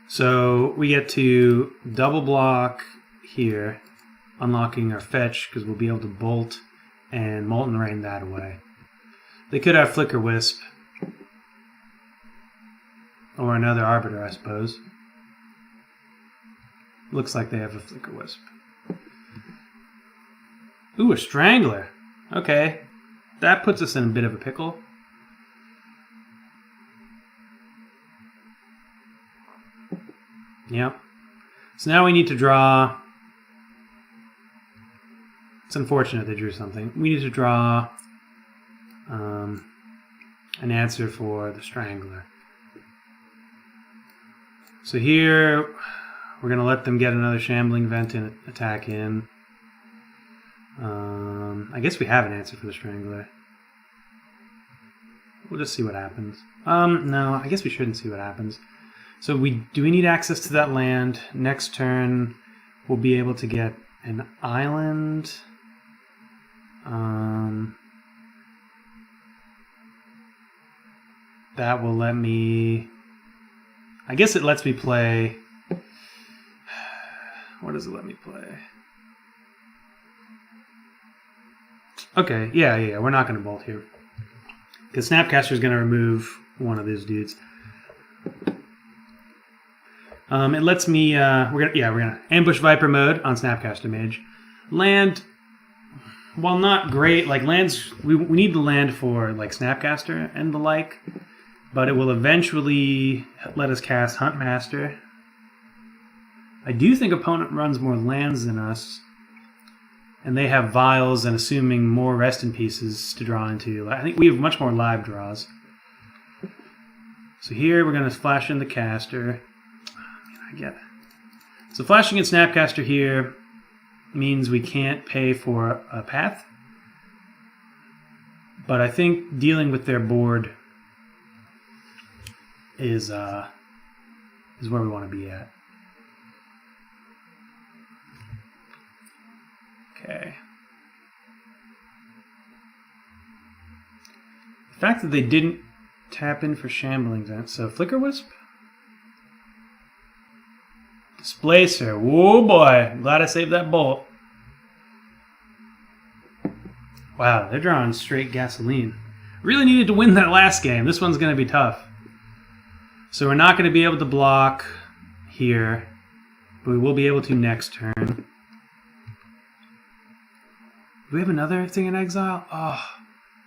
So we get to double block here, unlocking our fetch because we'll be able to bolt and Molten Rain that away. They could have Flicker Wisp or another Arbiter, I suppose. Looks like they have a Flicker Wisp. Ooh, a Strangler. Okay. That puts us in a bit of a pickle. Yep. So now we need to draw... It's unfortunate they drew something. We need to draw an answer for the Strangler. So here, we're going to let them get another Shambling Vent and attack in. I guess we have an answer for the Strangler. We'll just see what happens. No, I guess we shouldn't see what happens. So do we need access to that land? Next turn, we'll be able to get an island. That will let me... I guess it lets me play... What does it let me play? Okay, yeah, we're not going to bolt here. Because Snapcaster is going to remove one of these dudes. It lets me... we're gonna ambush Viper mode on Snapcaster Mage. Land, while not great, like lands, we need the land for like Snapcaster and the like, but it will eventually let us cast Huntmaster. I do think opponent runs more lands than us, and they have vials and assuming more rest in pieces to draw into. I think we have much more live draws. So here we're going to flash in the caster. I get it. So flashing in Snapcaster here means we can't pay for a path, but I think dealing with their board is where we want to be at. Okay. The fact that they didn't tap in for Shambling Vent, so Flicker Wisp? Displacer. Whoa boy, glad I saved that bolt. Wow, they're drawing straight gasoline. Really needed to win that last game. This one's going to be tough. So we're not going to be able to block here, but we will be able to next turn. Do we have another thing in exile? Oh,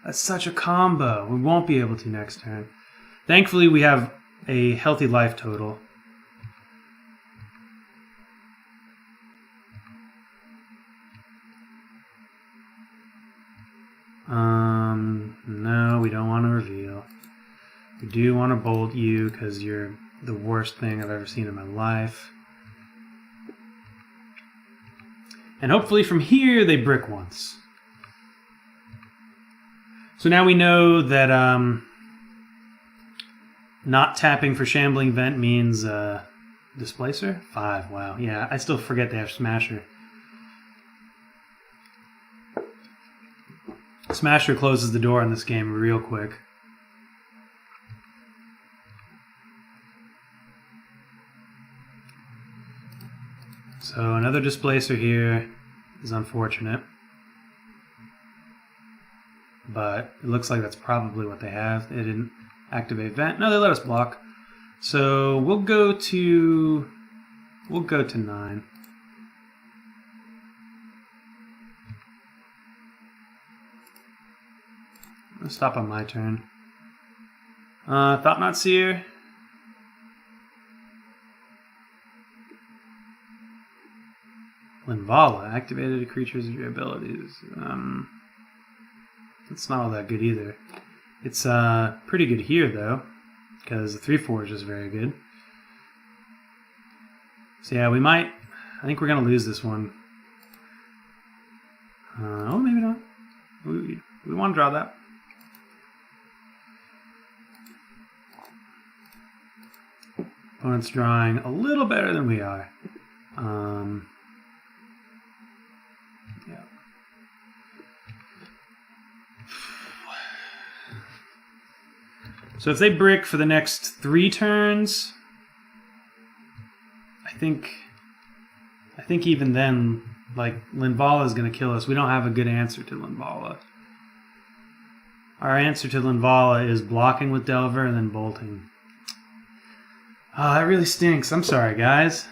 that's such a combo. We won't be able to next turn. Thankfully, we have a healthy life total. No, we don't want to reveal. We do want to bolt you because you're the worst thing I've ever seen in my life. And hopefully from here they brick once. So now we know that not tapping for Shambling Vent means Displacer? 5, wow. Yeah, I still forget they have Smasher. Smasher closes the door on this game real quick. So another Displacer here is unfortunate. But it looks like that's probably what they have. They didn't activate Vent. No, they let us block. So we'll go to 9. Let's stop on my turn. Thought Not Seer. Linvala. Activated a creature's abilities. It's not all that good either. It's pretty good here, though, because the 3/4 is just very good. So yeah, we might... I think we're going to lose this one. Oh, maybe not. We want to draw that. Opponent's drawing a little better than we are. Yeah. So if they brick for the next 3 turns, I think even then, like, Linvala is going to kill us. We don't have a good answer to Linvala. Our answer to Linvala is blocking with Delver and then bolting. Oh, that really stinks. I'm sorry, guys.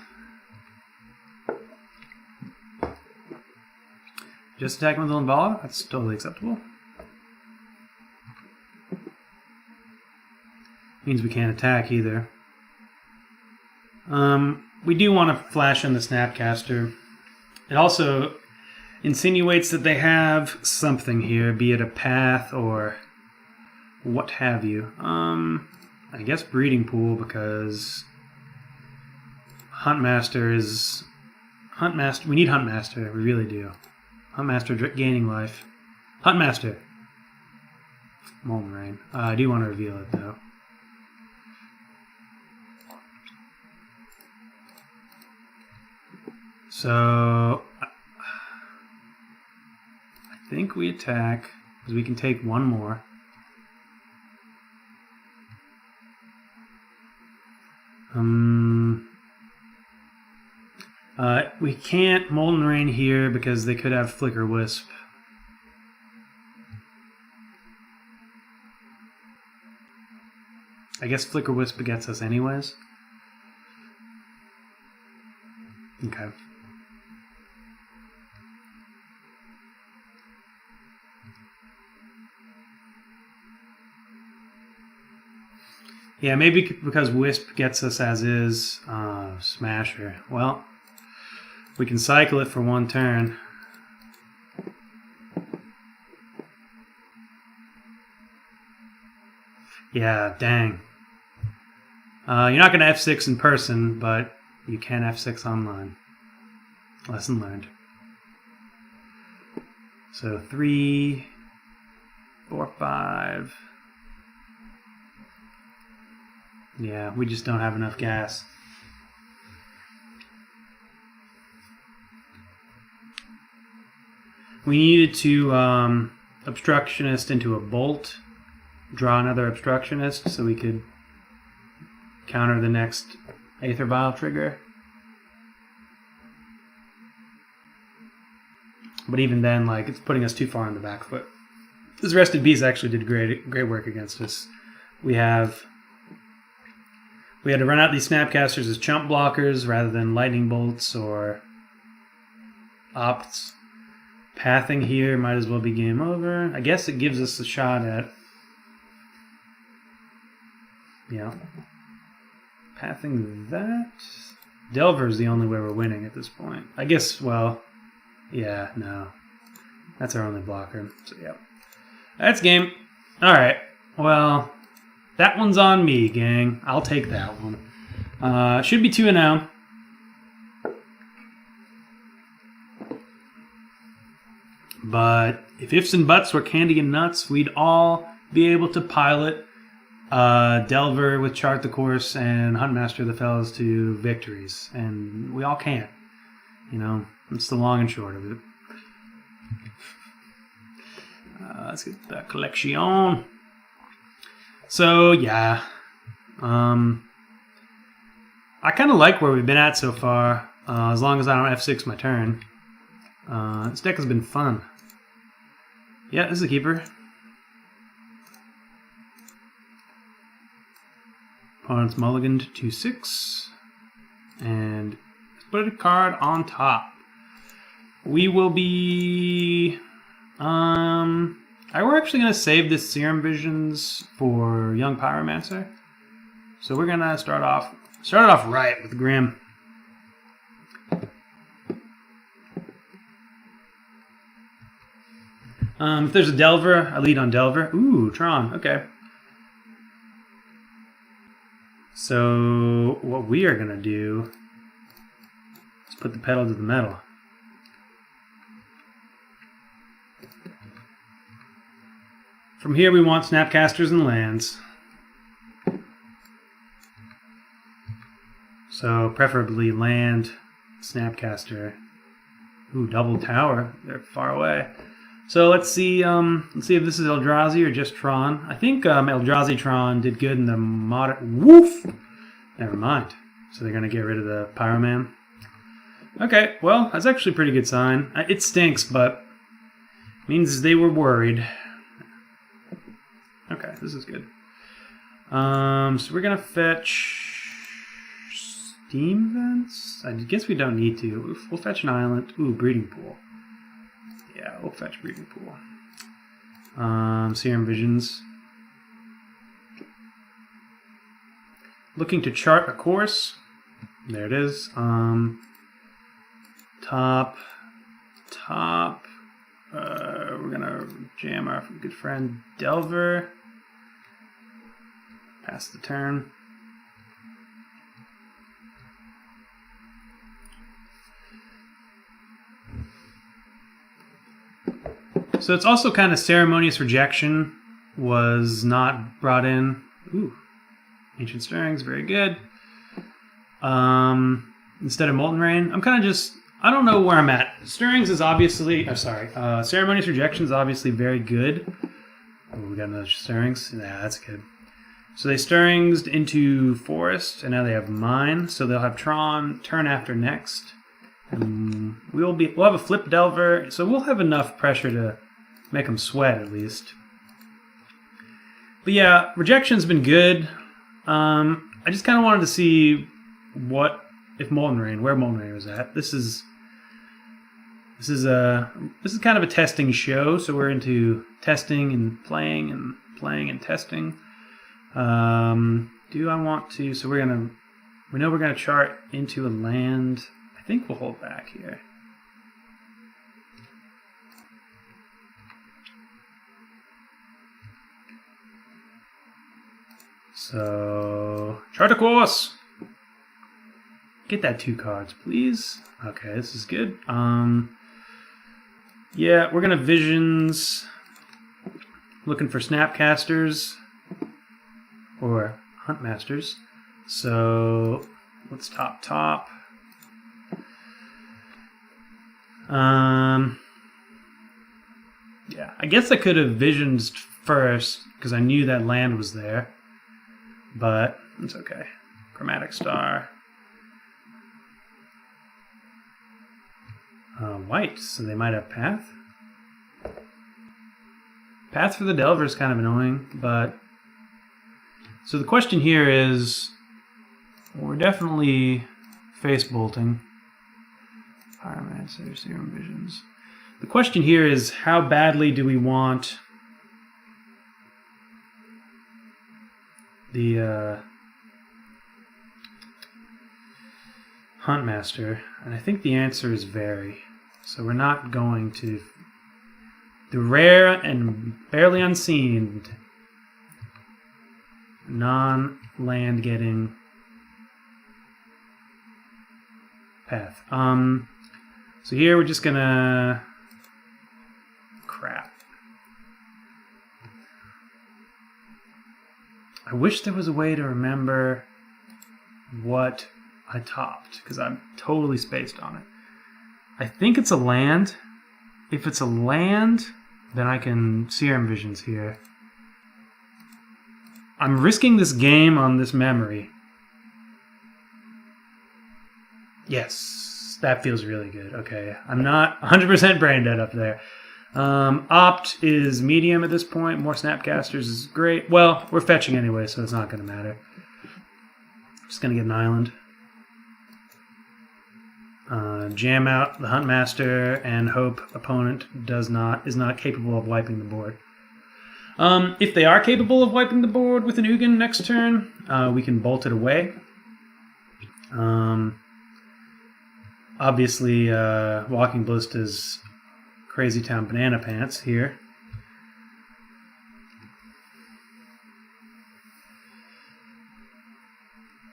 Just attacking with Limbala? That's totally acceptable. Means we can't attack either. We do want to flash in the Snapcaster. It also insinuates that they have something here, be it a path or what have you. I guess Breeding Pool, because Huntmaster is... Huntmaster, we need Huntmaster, we really do. Huntmaster gaining life. Huntmaster! Molten Rain. I do want to reveal it though. So, I think we attack, because we can take one more. We can't Molten Rain here because they could have Flicker Wisp. I guess Flicker Wisp gets us anyways. Okay. Yeah, maybe because Wisp gets us as is. Smasher. Well, we can cycle it for one turn. Yeah, dang. You're not going to F6 in person, but you can F6 online. Lesson learned. So 3, 4, 5. Yeah, we just don't have enough gas. We needed to Obstructionist into a Bolt, draw another Obstructionist so we could counter the next Aether Vial trigger. But even then, like, it's putting us too far on the back foot. This Rested Beast actually did great work against us. We had to run out these Snapcasters as chump blockers rather than lightning bolts or opts. Pathing here might as well be game over. I guess it gives us a shot at... Yeah. Pathing that... Delver is the only way we're winning at this point. I guess, well... Yeah, no. That's our only blocker. So, yeah. That's game. Alright. Well... That one's on me, gang. I'll take that one. Should be 2-0. But if ifs and buts were candy and nuts, we'd all be able to pilot Delver with Chart the Course and Huntmaster the Fellows to victories. And we all can't. You know, it's the long and short of it. Let's get the collection. So, yeah. I kind of like where we've been at so far, as long as I don't F6 my turn. This deck has been fun. Yeah, this is a keeper. Opponent's mulliganed to 6. And put a card on top. We will be... we're actually going to save this Serum Visions for Young Pyromancer. So we're going to start it off right with Grim. If there's a Delver, I lead on Delver. Ooh, Tron, okay. So what we are going to do is put the pedal to the metal. From here we want Snapcasters and lands. So preferably land, Snapcaster. Ooh, double tower. They're far away. So let's see if this is Eldrazi or just Tron. I think Eldrazi Tron did good in the modern... Woof! Never mind. So they're going to get rid of the Pyroman. Okay, well, that's actually a pretty good sign. It stinks, but means they were worried. Okay, this is good. So we're going to fetch... Steam Vents? I guess we don't need to. We'll fetch an island. Ooh, Breeding Pool. Yeah, we'll fetch Breeding Pool. Serum Visions. Looking to chart a course. There it is. Top. We're gonna jam our good friend Delver. Pass the turn. So it's also kind of Ceremonious Rejection was not brought in. Ooh, Ancient Stirrings, very good. Instead of Molten Rain, I'm kind of just, I don't know where I'm at. Stirrings is obviously, Ceremonious Rejection is obviously very good. Oh, we got another Stirrings. Yeah, that's good. So they Stirrings into Forest, and now they have Mine. So they'll have Tron turn after next. And we'll have a Flip Delver, so we'll have enough pressure to make them sweat at least. But yeah, Rejection's been good. I just kind of wanted to see if Molten Rain, where Molten Rain was at. This is kind of a testing show, so we're into testing and playing and testing. Do I want to? So we know we're gonna chart into a land. I think we'll hold back here. So chart a course. Get that 2 cards, please. Okay, this is good. Yeah, we're gonna Visions. Looking for Snapcasters or Huntmasters. So let's top. Yeah, I guess I could have Visions first because I knew that land was there, but it's okay. Chromatic Star. White, so they might have Path. Path for the Delver is kind of annoying, but... So the question here is... We're definitely face bolting. Pyromancer, Serum Visions. The question here is, how badly do we want the Huntmaster? And I think the answer is very. So we're not going to... The rare and barely unseen non-land getting Path. So here we're just gonna... Crap. I wish there was a way to remember what I topped, because I'm totally spaced on it. I think it's a land. If it's a land, then I can Serum Visions here. I'm risking this game on this memory. Yes, that feels really good. Okay, I'm not 100% brain dead up there. Opt is medium at this point. More Snapcasters is great. Well, we're fetching anyway, so it's not going to matter. Just going to get an island. Jam out the Huntmaster and hope opponent is not capable of wiping the board. If they are capable of wiping the board with an Ugin next turn, we can bolt it away. Obviously, Walking Ballista's Crazy Town Banana Pants here.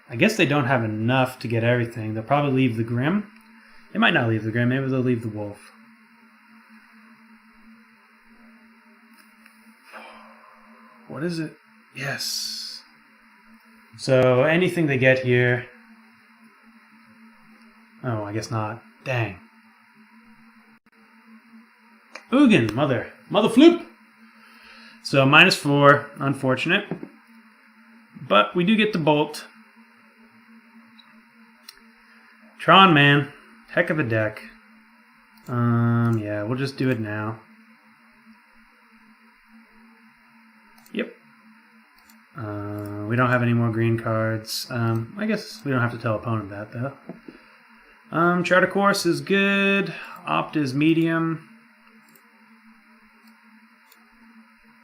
I guess they don't have enough to get everything. They'll probably leave the Grim. They might not leave the Grim. Maybe they'll leave the Wolf. What is it? Yes. So anything they get here... Oh, I guess not. Dang. Ugin, mother floop. So -4, unfortunate. But we do get the bolt. Tron, man. Heck of a deck. Yeah, we'll just do it now. Yep. We don't have any more green cards. I guess we don't have to tell opponent that, though. Chart a course is good. Opt is medium.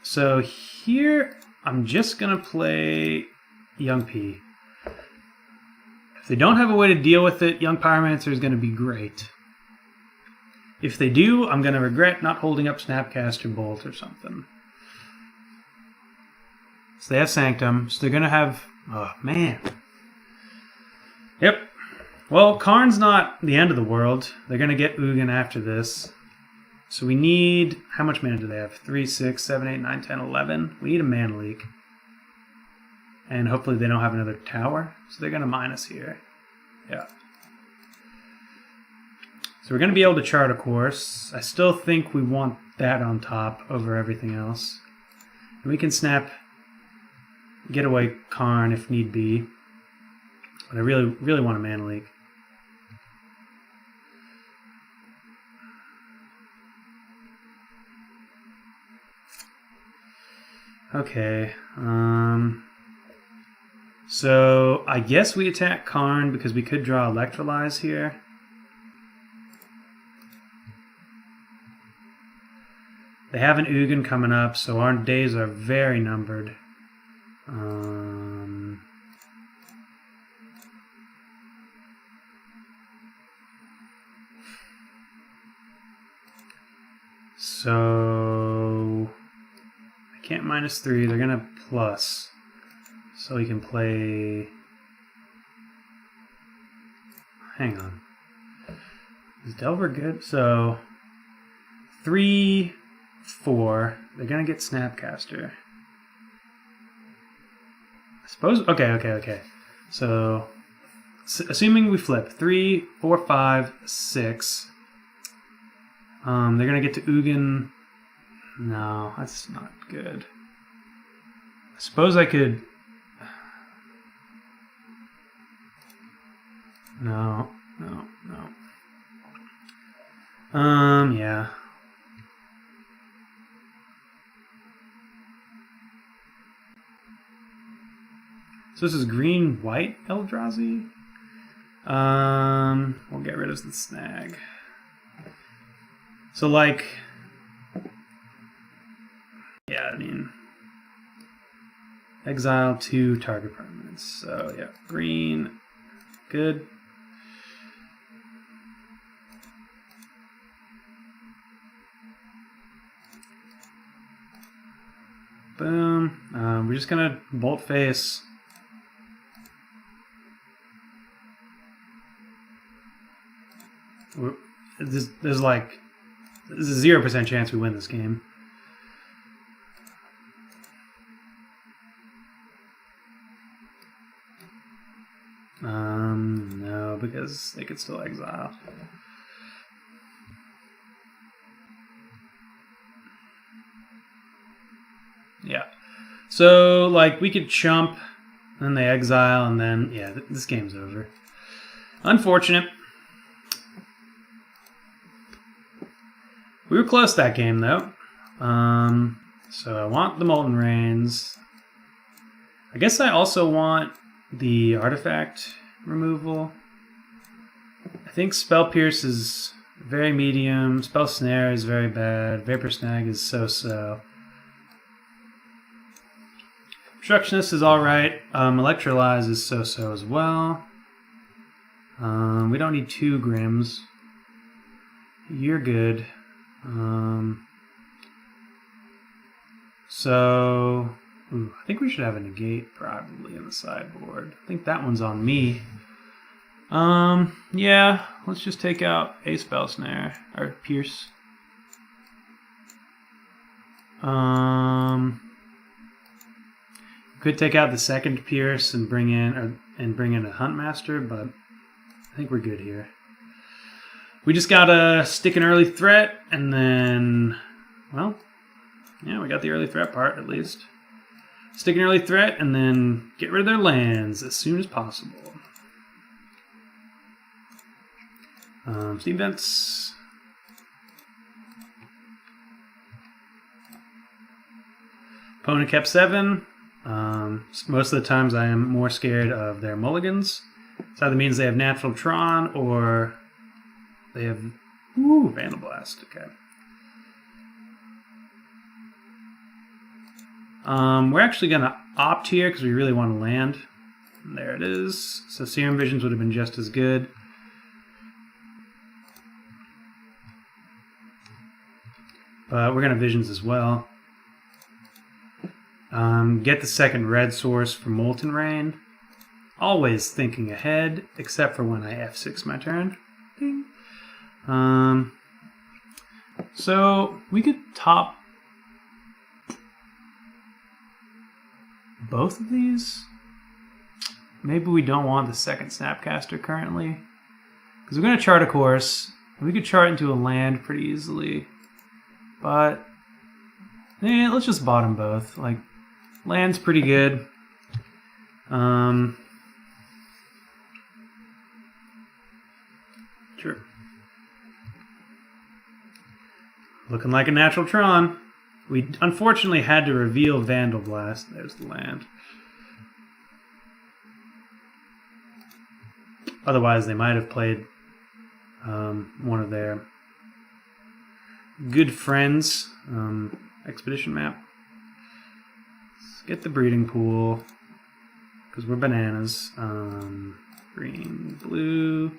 So here, I'm just going to play Young P. If they don't have a way to deal with it, Young Pyromancer is going to be great. If they do, I'm going to regret not holding up Snapcaster Bolt or something. So they have Sanctum, so they're going to have... Oh, man. Yep. Well, Karn's not the end of the world. They're going to get Ugin after this. So we need... How much mana do they have? 3, 6, 7, 8, 9, 10, 11. We need a mana leak. And hopefully they don't have another tower. So they're going to mine us here. Yeah. So we're going to be able to chart a course. I still think we want that on top over everything else. And we can snap Getaway Karn if need be. But I really want a mana leak. Okay. So I guess we attack Karn because we could draw Electrolyze here. They have an Ugin coming up, so our days are very numbered. So I can't -3. They're gonna plus, so we can play. Hang on. Is Delver good? So 3, 4. They're gonna get Snapcaster. I suppose. Okay. So assuming we flip 3, 4, 5, 6. They're gonna get to Ugin. No, that's not good. I suppose I could. No. Yeah. So this is green-white Eldrazi. We'll get rid of the snag. So like, yeah, I mean, exile 2 target permanents. So yeah, green, good. Boom. We're just gonna bolt face. There's like, there's a 0% chance we win this game. No, because they could still exile. Yeah. So, like, we could chump, then they exile, and then, yeah, this game's over. Unfortunate. We were close that game, though. So I want the Molten Rains. I guess I also want the artifact removal. I think Spell Pierce is very medium. Spell Snare is very bad. Vapor Snag is so-so. Obstructionist is alright. Electrolyze is so-so as well. We don't need 2 Grims. You're good. So I think we should have a negate probably in the sideboard. I think that one's on me. Yeah, let's just take out a Spell Snare or Pierce. Could take out the second Pierce and bring in a Huntmaster, but I think we're good here. We just gotta stick an early threat, and then, well, yeah, we got the early threat part at least. Stick an early threat, and then get rid of their lands as soon as possible. Steam Vents. Opponent kept 7. Most of the times I am more scared of their mulligans. So either means they have Natural Tron or they have Vandal Blast. Okay. We're actually going to opt here because we really want to land. There it is. So Serum Visions would have been just as good. But we're going to Visions as well. Get the second red source for Molten Rain. Always thinking ahead, except for when I F6 my turn. Ding. So we could top both of these. Maybe we don't want the second Snapcaster currently, because we're going to chart a course. We could chart into a land pretty easily, but let's just bottom both. Like, land's pretty good. Sure. Looking like a natural Tron. We unfortunately had to reveal Vandal Blast. There's the land. Otherwise, they might have played one of their good friends. Expedition map. Let's get the breeding pool, because we're bananas. Green, blue.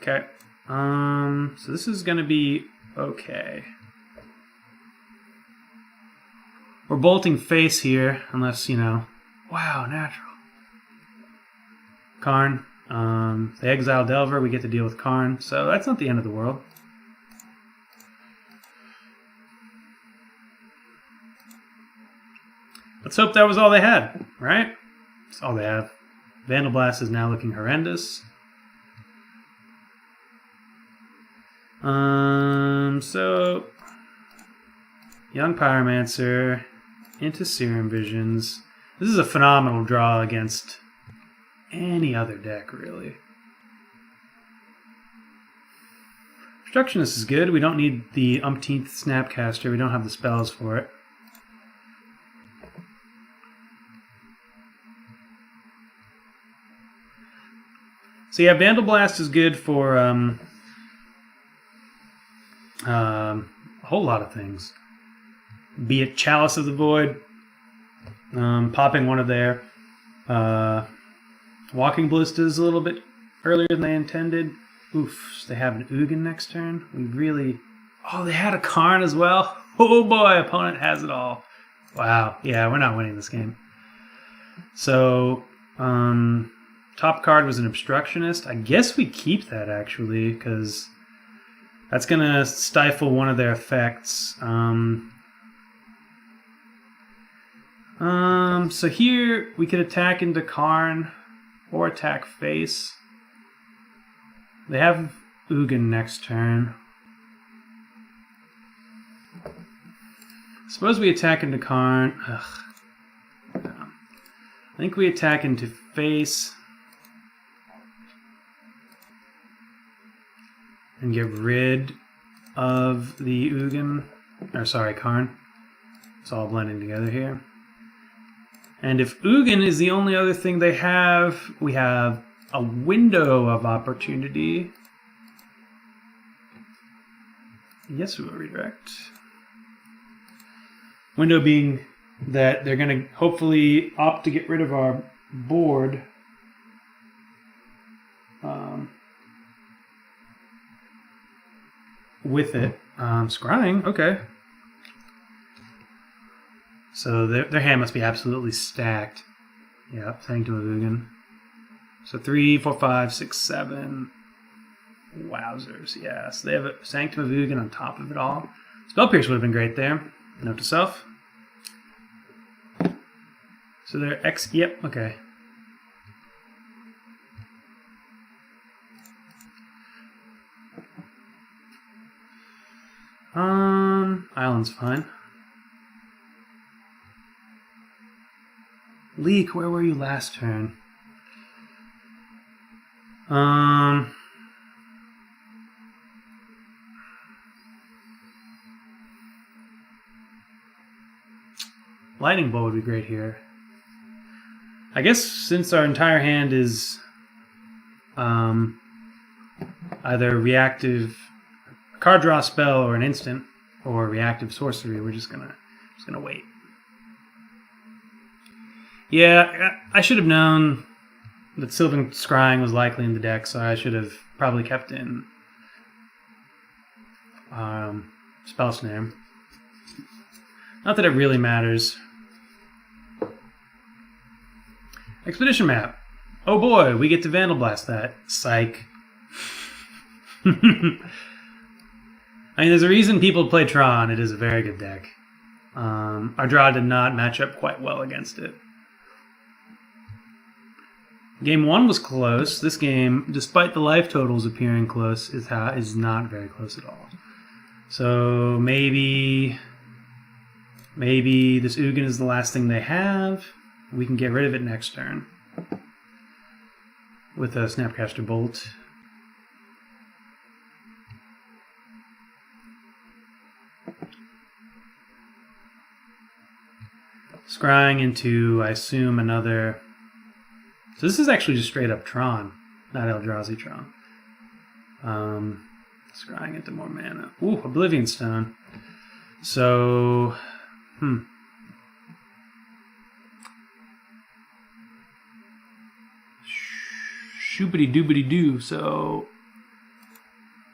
Okay. So this is going to be okay. We're bolting face here, unless, wow, natural. Karn. They exile Delver, we get to deal with Karn, so that's not the end of the world. Let's hope that was all they had, right? That's all they have. Vandal Blast is now looking horrendous. So Young Pyromancer into Serum Visions. This is a phenomenal draw against any other deck, really. Obstructionist is good. We don't need the umpteenth Snapcaster. We don't have the spells for it. So yeah, Vandal Blast is good for a whole lot of things. Be it Chalice of the Void, popping one of their Walking Ballistas a little bit earlier than they intended. Oof, they have an Ugin next turn. We really... Oh, they had a Karn as well. Oh boy, opponent has it all. Wow, yeah, we're not winning this game. So, top card was an Obstructionist. I guess we keep that, actually, because that's going to stifle one of their effects. So here we could attack into Karn or attack face. They have Ugin next turn. Suppose we attack into Karn. Ugh. I think we attack into face and get rid of the Ugin. Or sorry, Karn. It's all blending together here. And if Ugin is the only other thing they have, we have a window of opportunity. Yes, we will redirect. Window being that they're going to hopefully opt to get rid of our board. With it. Scrying, okay. So their hand must be absolutely stacked. Yep, Sanctum of Ugin. So 3, 4, 5, 6, 7. Wowzers, yeah. So they have a Sanctum of Ugin on top of it all. Spell Pierce would have been great there. Note to self. So they're yep, okay. Island's fine. Leak, where were you last turn? Lightning Bolt would be great here. I guess since our entire hand is either reactive, card draw spell, or an instant, or reactive sorcery. We're just gonna wait. Yeah, I should have known that Sylvan Scrying was likely in the deck, so I should have probably kept in Spell Snare. Not that it really matters. Expedition map. Oh boy, we get to Vandal Blast that. Psych. I mean, there's a reason people play Tron. It is a very good deck. Our draw did not match up quite well against it. Game 1 was close. This game, despite the life totals appearing close, is not very close at all. So maybe this Ugin is the last thing they have. We can get rid of it next turn with a Snapcaster Bolt. Scrying into, I assume, another... So this is actually just straight up Tron, not Eldrazi Tron. Scrying into more mana. Ooh, Oblivion Stone. So, shoopity doobity doo. So,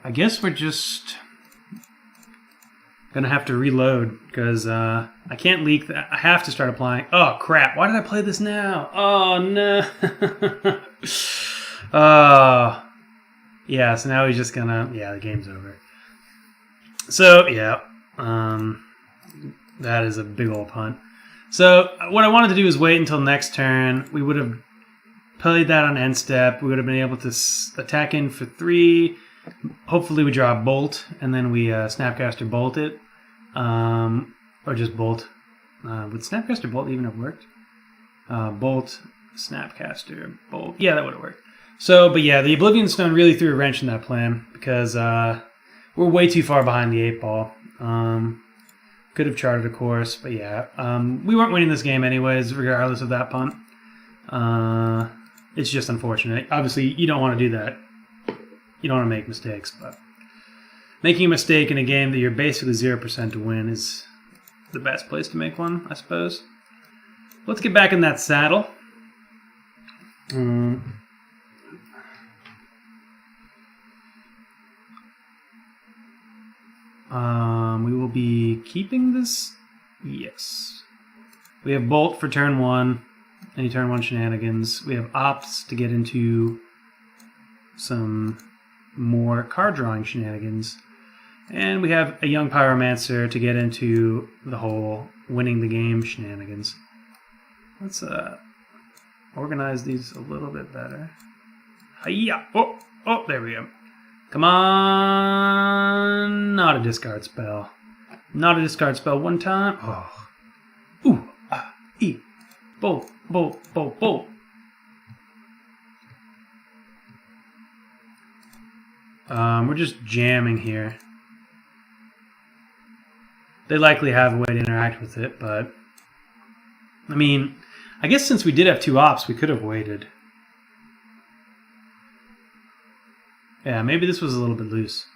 I guess we're just gonna have to reload because I can't leak that. I have to start applying. Oh crap! Why did I play this now? Oh no! Yeah. So now he's just gonna. Yeah, the game's over. So yeah, that is a big old punt. So what I wanted to do is wait until next turn. We would have played that on end step. We would have been able to attack in for 3. Hopefully we draw a Bolt, and then we Snapcaster Bolt it. Or just Bolt. Would Snapcaster Bolt even have worked? Bolt, Snapcaster, Bolt. Yeah, that would have worked. So, but yeah, the Oblivion Stone really threw a wrench in that plan because we're way too far behind the 8 ball. Could have charted a course, but yeah. We weren't winning this game anyways, regardless of that punt. It's just unfortunate. Obviously, you don't want to do that. You don't want to make mistakes, but making a mistake in a game that you're basically 0% to win is the best place to make one, I suppose. Let's get back in that saddle. We will be keeping this. Yes. We have Bolt for turn 1. Any turn 1 shenanigans. We have Ops to get into some more card drawing shenanigans. And we have a Young Pyromancer to get into the whole winning the game shenanigans. Let's organize these a little bit better. Hiya! Oh, there we go. Come on! Not a discard spell. Not a discard spell one time. Oh. Ooh, E. Bolt, bolt, bolt, bolt. We're just jamming here. They likely have a way to interact with it, but... I mean, I guess since we did have 2 ops, we could have waited. Yeah, maybe this was a little bit loose.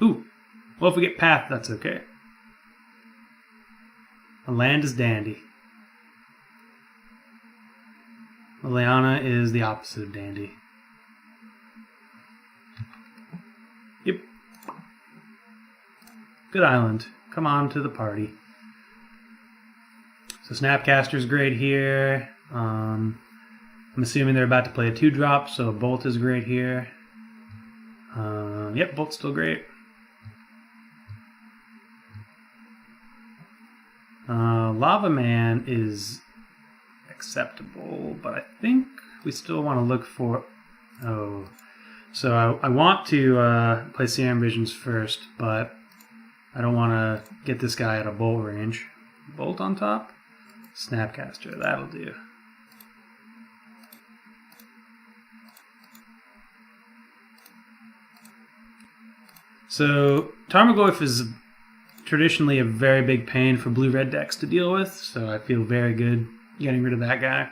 Ooh. Well, if we get Path, that's okay. A land is dandy. Liliana is the opposite of dandy. Yep. Good island. Come on to the party. So Snapcaster's great here. I'm assuming they're about to play a 2-drop, so Bolt is great here. Yep, Bolt's still great. Lava Man is acceptable, but I think we still want to look for... Oh. So I want to play Serum Visions first, but I don't want to get this guy out of Bolt range. Bolt on top? Snapcaster, that'll do. So Tarmogoyf is traditionally a very big pain for blue-red decks to deal with, so I feel very good getting rid of that guy.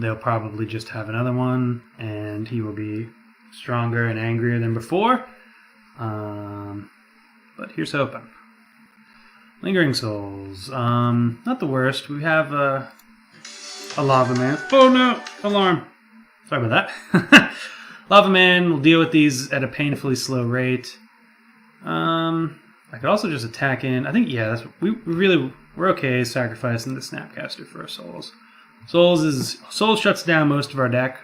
They'll probably just have another one, and he will be stronger and angrier than before. But here's hoping. Lingering Souls. Not the worst. We have a Lava Man. Oh no! Alarm! Sorry about that. Lava Man will deal with these at a painfully slow rate. I could also just attack in. I think, yeah, we're okay sacrificing the Snapcaster for our Souls. Souls shuts down most of our deck.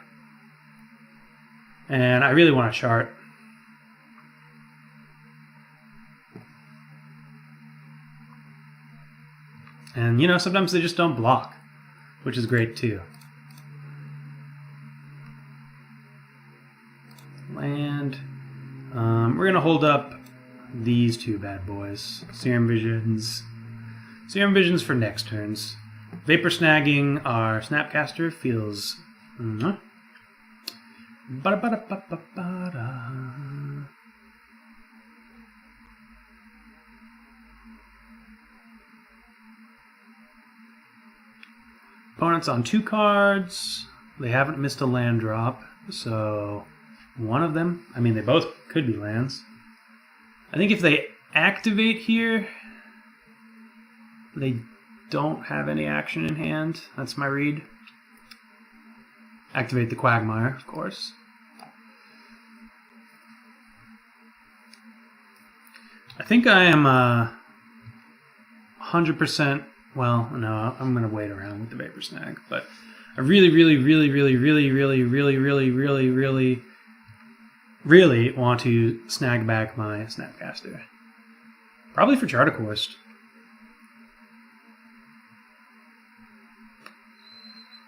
And I really want a chart. And, you know, sometimes they just don't block, which is great too. Land. We're going to hold up these two bad boys. Serum Visions. Serum Visions for next turns. Vapor snagging our Snapcaster feels... Opponent's on 2 cards. They haven't missed a land drop, so one of them, I mean they both could be lands. I think if they activate here, they don't have any action in hand. That's my read. Activate the Quagmire, of course. I think I am 100%. Well, no, I'm going to wait around with the Vapor Snag, but I really want to snag back my Snapcaster. Probably for Chart a Course.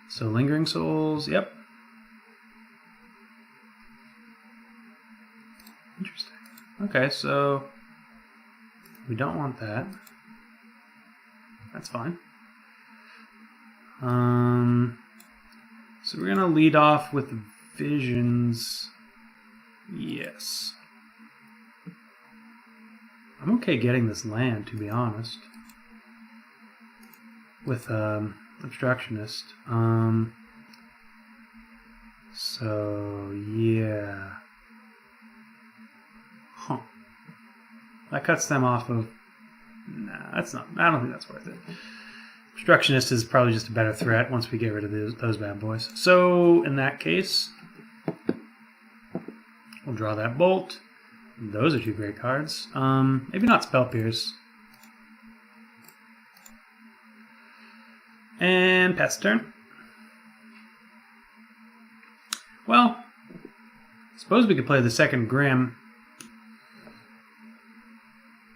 So Lingering Souls, yep. Interesting. Okay, so we don't want that. That's fine. So we're gonna lead off with Visions. Yes. I'm okay getting this land, to be honest. With Obstructionist. So yeah. Huh. That cuts them off of... Nah, that's not... I don't think that's worth it. Obstructionist is probably just a better threat once we get rid of those bad boys. So, in that case, we'll draw that Bolt. Those are 2 great cards. Maybe not Spell Pierce. And pass turn. Well, I suppose we could play the second Grim.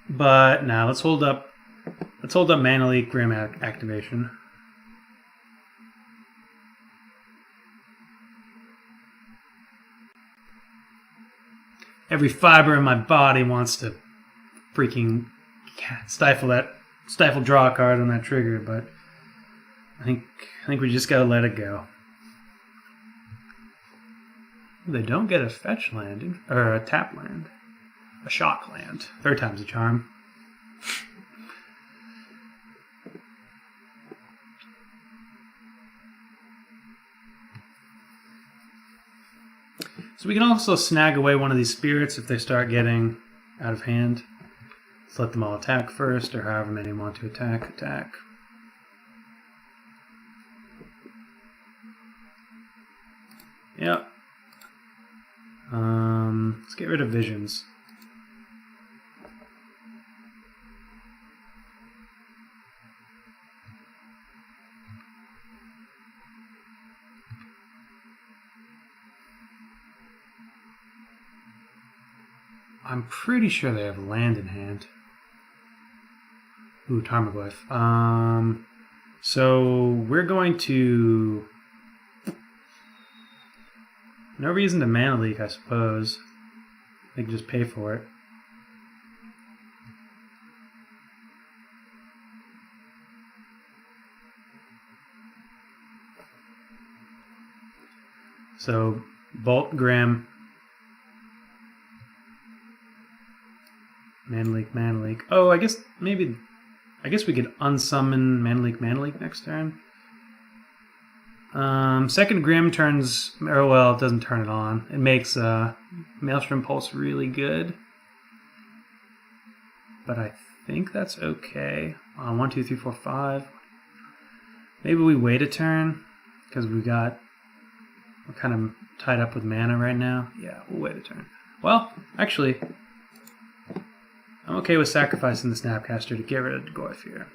But now let's hold up Mana Leak Grim activation. Every fiber in my body wants to freaking stifle draw a card on that trigger, but I think we just gotta let it go. They don't get a fetch land or a tap land. A shock land. 3rd time's a charm. So we can also snag away one of these spirits if they start getting out of hand. Let's let them all attack first, or however many want to attack. Yep. Let's get rid of Visions. I'm pretty sure they have land in hand. Ooh, Tarmogoyf. So we're going to... No reason to Mana Leak, I suppose. They can just pay for it. So, Bolt Grim. Mana Leak. Oh, I guess we could unsummon Mana Leak next turn. Second Grim turns, or well, it doesn't turn it on. It makes Maelstrom Pulse really good. But I think that's okay. 1, 2, 3, 4, 5. Maybe we wait a turn, because we're kind of tied up with mana right now. Yeah, we'll wait a turn. Well, actually, I'm okay with sacrificing the Snapcaster to get rid of the Goyf here.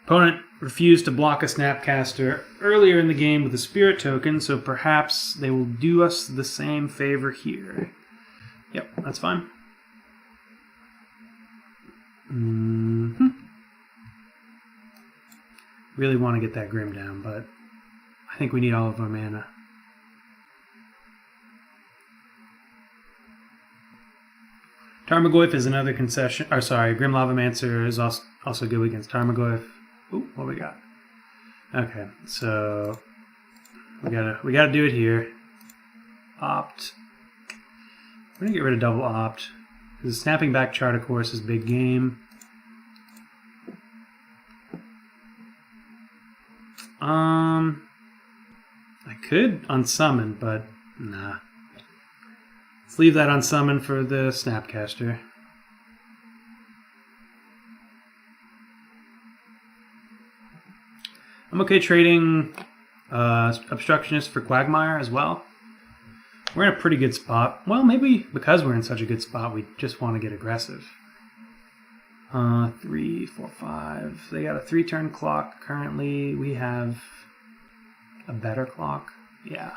Opponent refused to block a Snapcaster earlier in the game with a Spirit token, so perhaps they will do us the same favor here. Yep, that's fine. Really want to get that Grim down, but I think we need all of our mana. Tarmogoyf is another concession. Or sorry, Grim Lavamancer is also good against Tarmogoyf. Ooh, what we got? Okay, so we gotta do it here. Opt. We're gonna get rid of double opt because snapping back chart, of course, is big game. I could unsummon, but nah. Let's leave that unsummon for the Snapcaster. I'm okay trading Obstructionist for Quagmire as well. We're in a pretty good spot. Well, maybe because we're in such a good spot, we just want to get aggressive. 3, 4, 5. They got a 3-turn clock currently. We have a better clock. Yeah.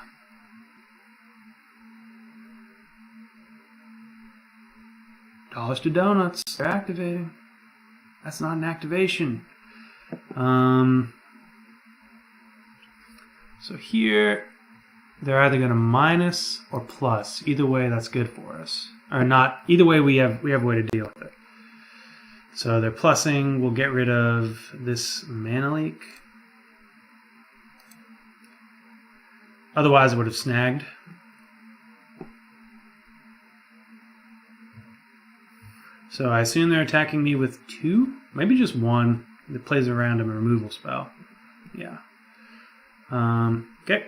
Dollars to donuts. They're activating. That's not an activation. So here, they're either going to minus or plus. Either way, that's good for us. Or not. Either way, we have a way to deal with it. So they're plussing. We'll get rid of this mana leak. Otherwise, it would have snagged. So I assume they're attacking me with 2, maybe just 1 that plays a random removal spell. Yeah. Okay.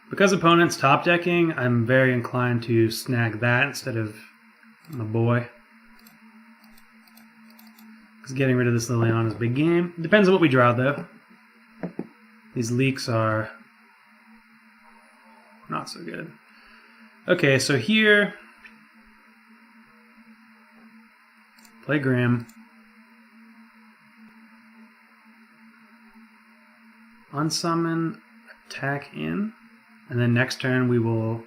Because opponent's top decking, I'm very inclined to snag that instead of my boy. Because getting rid of this Liliana is a big game. Depends on what we draw, though. These leaks are not so good. Okay, so here, play Grim. Unsummon, attack in, and then next turn we will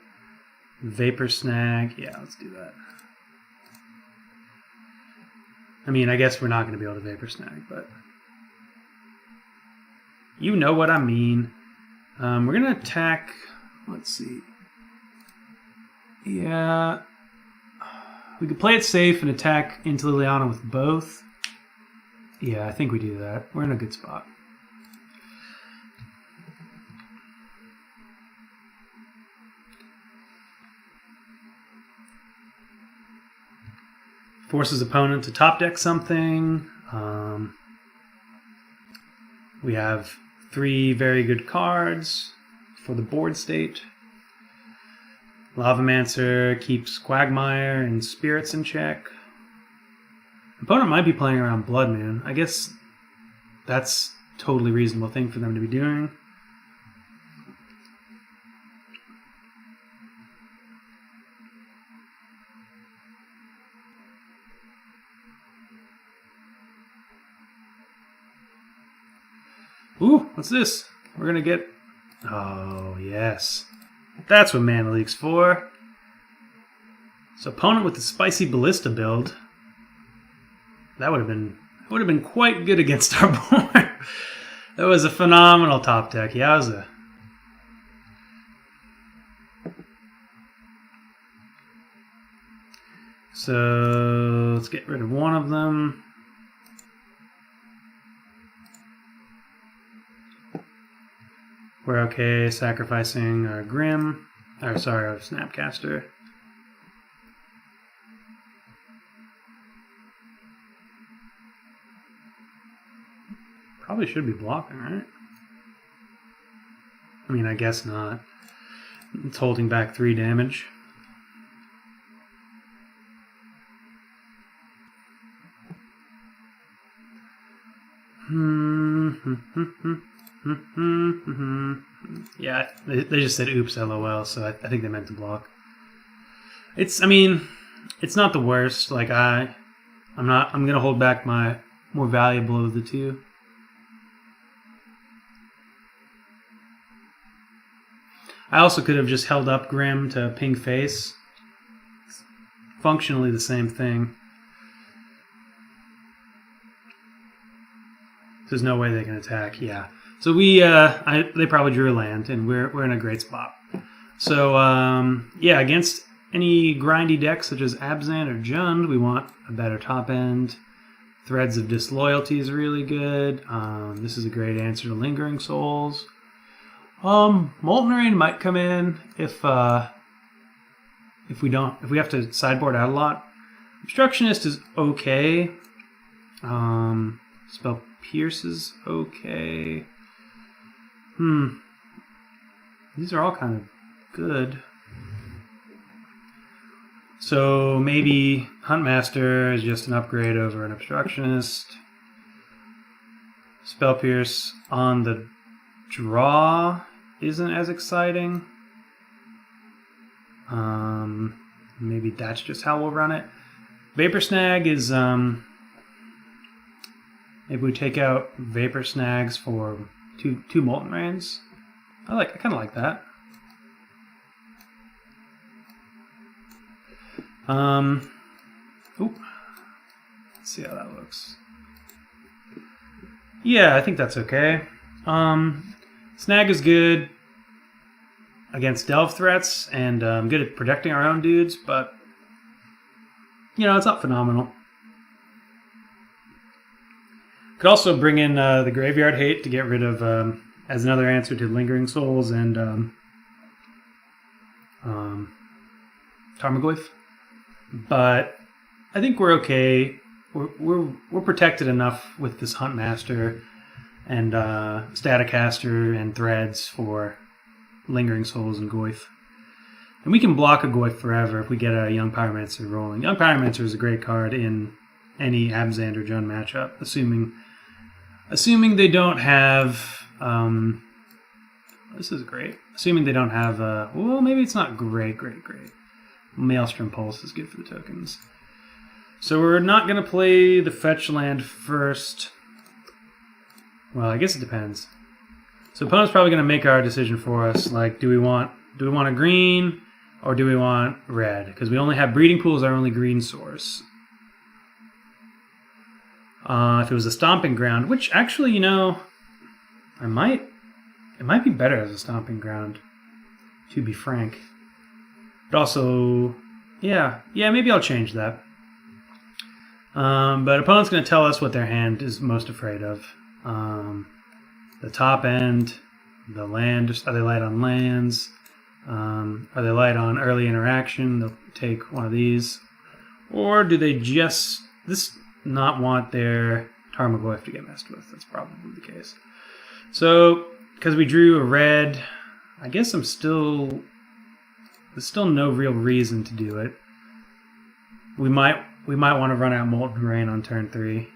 Vapor Snag. Yeah, let's do that. I mean, I guess we're not going to be able to Vapor Snag, but you know what I mean. We're going to attack, let's see. Yeah, we could play it safe and attack into Liliana with both. Yeah, I think we do that. We're in a good spot. Forces opponent to top deck something. We have 3 very good cards for the board state. Lavamancer keeps Quagmire and Spirits in check. Opponent might be playing around Blood Moon. I guess that's a totally reasonable thing for them to be doing. Ooh, what's this? We're going to get... Oh, yes. That's what Mana Leak's for. So opponent with the Spicy Ballista build. That would have been quite good against our board. That was a phenomenal top deck. Yowza. So let's get rid of one of them. We're okay sacrificing our Grim, or sorry, our Snapcaster. probably should be blocking, right? I mean, I guess not. It's holding back 3 damage. Yeah, they just said oops, lol, so I think they meant to block. I mean, it's not the worst. Like I'm gonna hold back my more valuable of the two. I also could have just held up Grim to ping face. It's functionally the same thing. There's no way they can attack. Yeah. So they probably drew a land, and we're in a great spot. So yeah, against any grindy decks such as Abzan or Jund, we want a better top end. Threads of Disloyalty is really good. This is a great answer to Lingering Souls. Molten Rain might come in if we have to sideboard out a lot. Obstructionist is okay. Spell Pierce is okay. These are all kind of good. So maybe Huntmaster is just an upgrade over an Obstructionist. Spell Pierce on the draw isn't as exciting. Maybe that's just how we'll run it. Vapor Snag is maybe we take out Vapor Snags for two Molten Rains. I kind of like that. Let's see how that looks. Yeah, I think that's okay. Snag is good against Delve threats and good at protecting our own dudes, but you know, it's not phenomenal. Could also bring in the Graveyard Hate to get rid of as another answer to Lingering Souls and Tarmogoyf. But I think we're okay. We're protected enough with this Huntmaster and Staticaster and Threads for Lingering Souls and Goyf. And we can block a Goyf forever if we get a Young Pyromancer rolling. Young Pyromancer is a great card in any Abzan or Jund matchup, assuming they don't have. This is great. Assuming they don't have. Well, maybe it's not great. Maelstrom Pulse is good for the tokens. So we're not going to play the fetch land first. Well, I guess it depends. So opponent's probably going to make our decision for us. Like, do we want a green or do we want red? Because we only have Breeding Pool as our only green source. If it was a Stomping Ground, which actually, you know, it might be better as a Stomping Ground, to be frank. But also, yeah, maybe I'll change that. But opponent's going to tell us what their hand is most afraid of. The top end, the land, are they light on lands? Are they light on early interaction? They'll take one of these. Or do they just not want their Tarmogoyf to get messed with? That's probably the case. So, because we drew a red, I guess there's still no real reason to do it. We might want to run out Molten Rain on turn 3.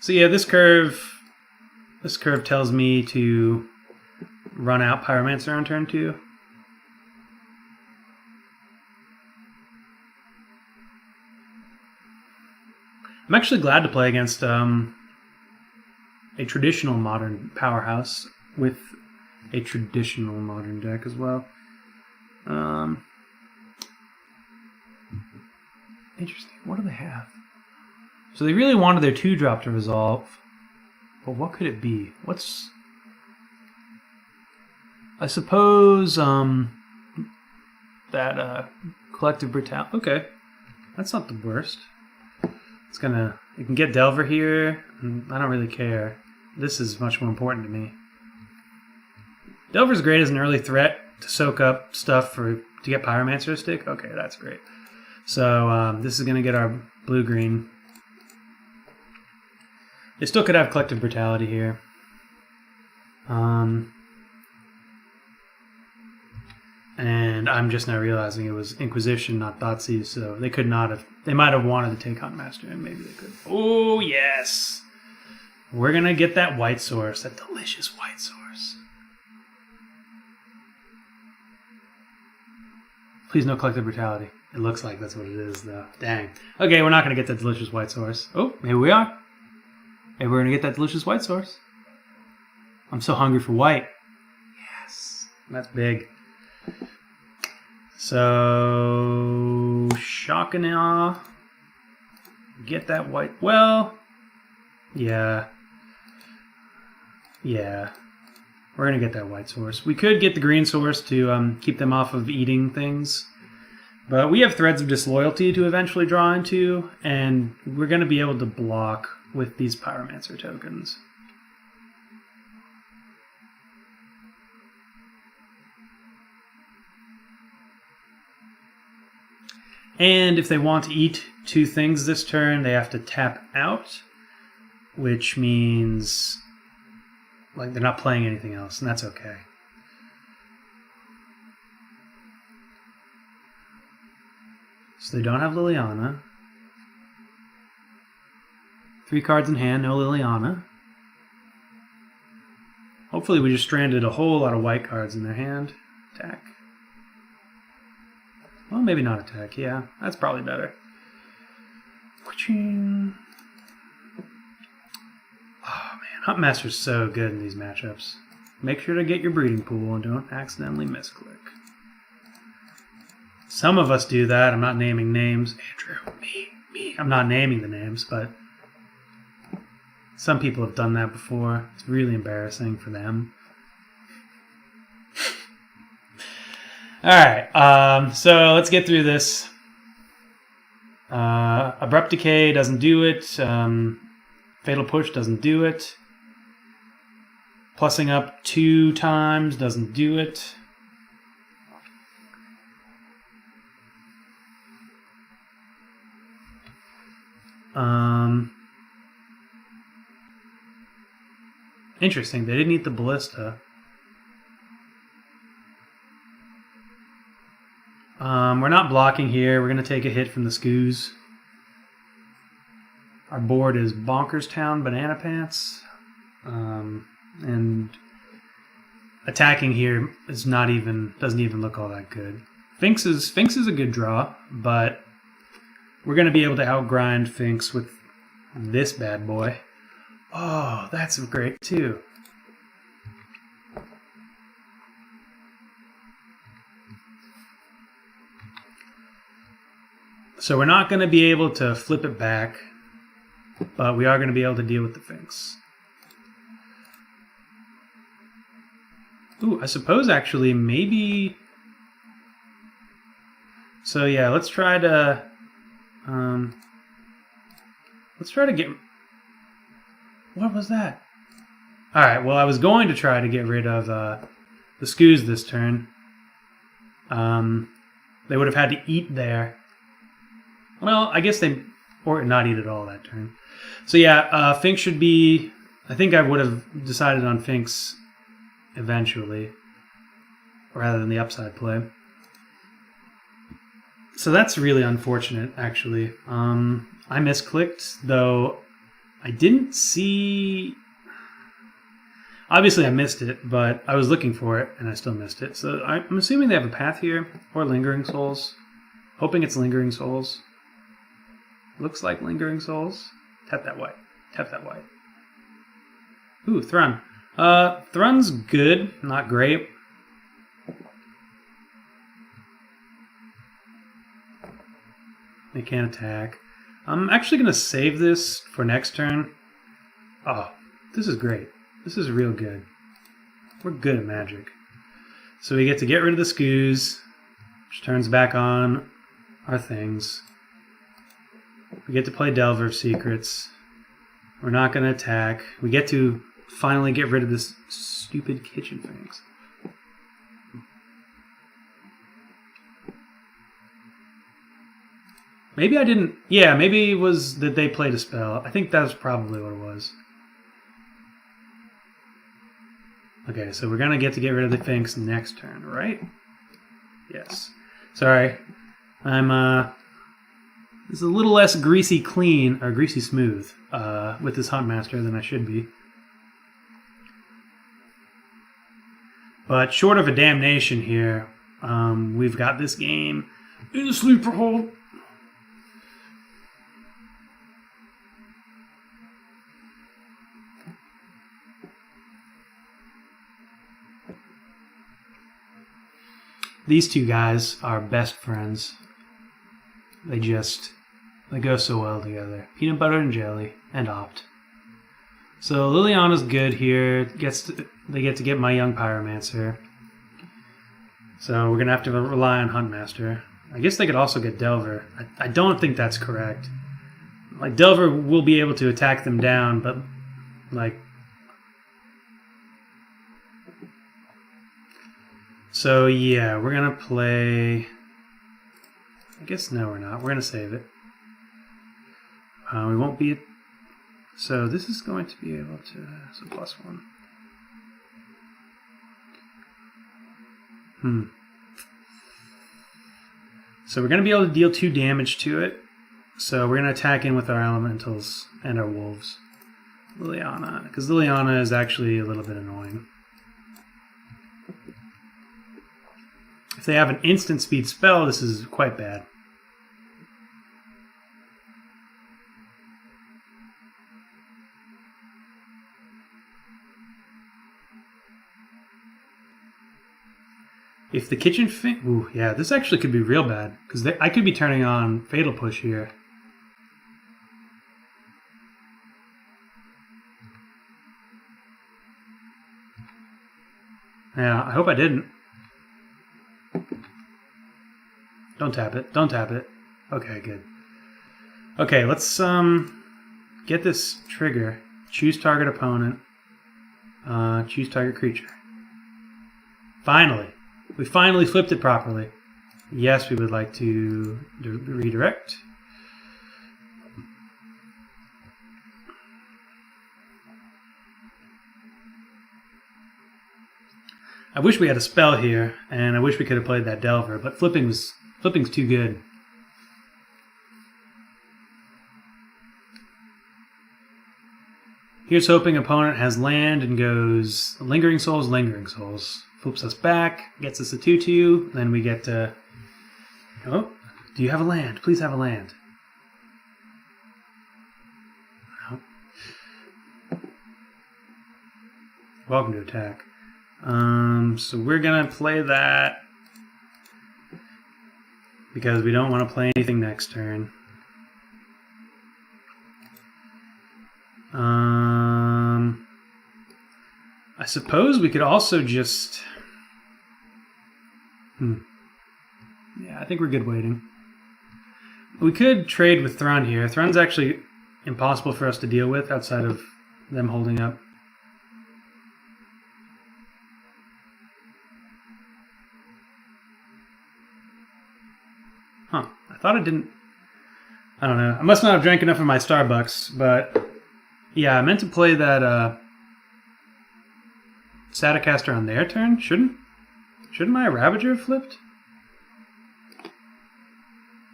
So yeah, this curve tells me to run out Pyromancer on turn 2. I'm actually glad to play against a traditional modern powerhouse with a traditional modern deck as well. Interesting. What do they have? So they really wanted their 2-drop to resolve. But what could it be? I suppose that Collective Brutality. Okay. That's not the worst. You can get Delver here. I don't really care. This is much more important to me. Delver's great as an early threat to soak up stuff to get Pyromancer to stick. Okay, that's great. So this is going to get our blue-green. They still could have Collective Brutality here. And I'm just now realizing it was Inquisition, not Thoughtseize, so they could not have... They might have wanted to take Huntmaster, and maybe they could. Oh, yes! We're going to get that white source, that delicious white source. Please no Collective Brutality. It looks like that's what it is, though. Dang. Okay, we're not going to get that delicious white source. Oh, maybe we are. Maybe we're going to get that delicious white source. I'm so hungry for white. Yes. That's big. So, shock and awe. Get that white. Well, yeah. Yeah. We're going to get that white source. We could get the green source to keep them off of eating things. But we have Threads of Disloyalty to eventually draw into, and we're going to be able to block with these Pyromancer tokens. And if they want to eat 2 things this turn, they have to tap out, which means like they're not playing anything else, and that's okay. So they don't have Liliana. 3 cards in hand, no Liliana. Hopefully we just stranded a whole lot of white cards in their hand. Attack. Well, maybe not attack. Yeah, that's probably better. Oh, man. Huntmaster's so good in these matchups. Make sure to get your breeding pool and don't accidentally misclick. Some of us do that. I'm not naming names. Andrew, me. I'm not naming the names, but some people have done that before. It's really embarrassing for them. Alright, so let's get through this. Abrupt Decay doesn't do it. Fatal Push doesn't do it. Plussing up 2 times doesn't do it. Interesting, they didn't eat the Ballista. We're not blocking here. We're going to take a hit from the Scoos. Our board is Bonkerstown Banana Pants. And attacking here is doesn't even look all that good. Finks is a good draw, but we're going to be able to outgrind Finks with this bad boy. Oh, that's great too. So we're not going to be able to flip it back, but we are going to be able to deal with the Finks. Ooh, I suppose actually maybe... So yeah, let's try to get... What was that? Alright, well I was going to try to get rid of the Scoos this turn. They would have had to eat there. Well, I guess they... Or not eat at all that turn. So yeah, Finks should be... I think I would have decided on Finks eventually, rather than the upside play. So that's really unfortunate, actually. I misclicked, though I didn't see... Obviously I missed it, but I was looking for it, and I still missed it. So I'm assuming they have a path here, or Lingering Souls. Hoping it's Lingering Souls. Looks like Lingering Souls. Tap that white. Tap that white. Ooh, Thrun. Thrun's good, not great. They can't attack. I'm actually going to save this for next turn. Oh, this is great. This is real good. We're good at Magic. So we get to get rid of the Scoos, which turns back on our things. We get to play Delver of Secrets. We're not going to attack. We get to finally get rid of this stupid kitchen things. Maybe I didn't... Yeah, maybe it was that they played a spell. I think that's probably what it was. Okay, so we're going to get rid of the Finks next turn, right? Yes. Sorry. I'm, it's a little less greasy clean, or greasy smooth, with this Huntmaster than I should be. But short of a damnation here, we've got this game in a sleeper hold. These two guys are best friends. They go so well together. Peanut butter and jelly, and opt. So Liliana's good here. They get to get my young Pyromancer. So we're gonna have to rely on Huntmaster. I guess they could also get Delver. I don't think that's correct. Like, Delver will be able to attack them down, but like... So yeah, we're gonna play... I guess no, we're not. We're gonna save it. We won't be... So this is going to be able to... So +1. So we're going to be able to deal 2 damage to it. So we're going to attack in with our elementals and our wolves. Liliana, because Liliana is actually a little bit annoying. If they have an instant speed spell, this is quite bad. If the kitchen Fink... Ooh, yeah, this actually could be real bad. Because I could be turning on Fatal Push here. Yeah, I hope I didn't. Don't tap it. Don't tap it. Okay, good. Okay, let's get this trigger. Choose target opponent. Choose target creature. Finally. We finally flipped it properly. Yes, we would like to redirect. I wish we had a spell here, and I wish we could have played that Delver, but flipping's too good. Here's hoping opponent has land and goes Lingering Souls, Lingering Souls. Flips us back, gets us a 2/2, then we get to... Oh, do you have a land? Please have a land. No. Welcome to attack. So we're going to play that because we don't want to play anything next turn. I suppose we could also just... Yeah, I think we're good waiting. We could trade with Thrun here. Thrun's actually impossible for us to deal with outside of them holding up. Huh. I thought it didn't... I don't know. I must not have drank enough of my Starbucks, but... Yeah, I meant to play that Staticaster on their turn. Shouldn't my Ravager have flipped?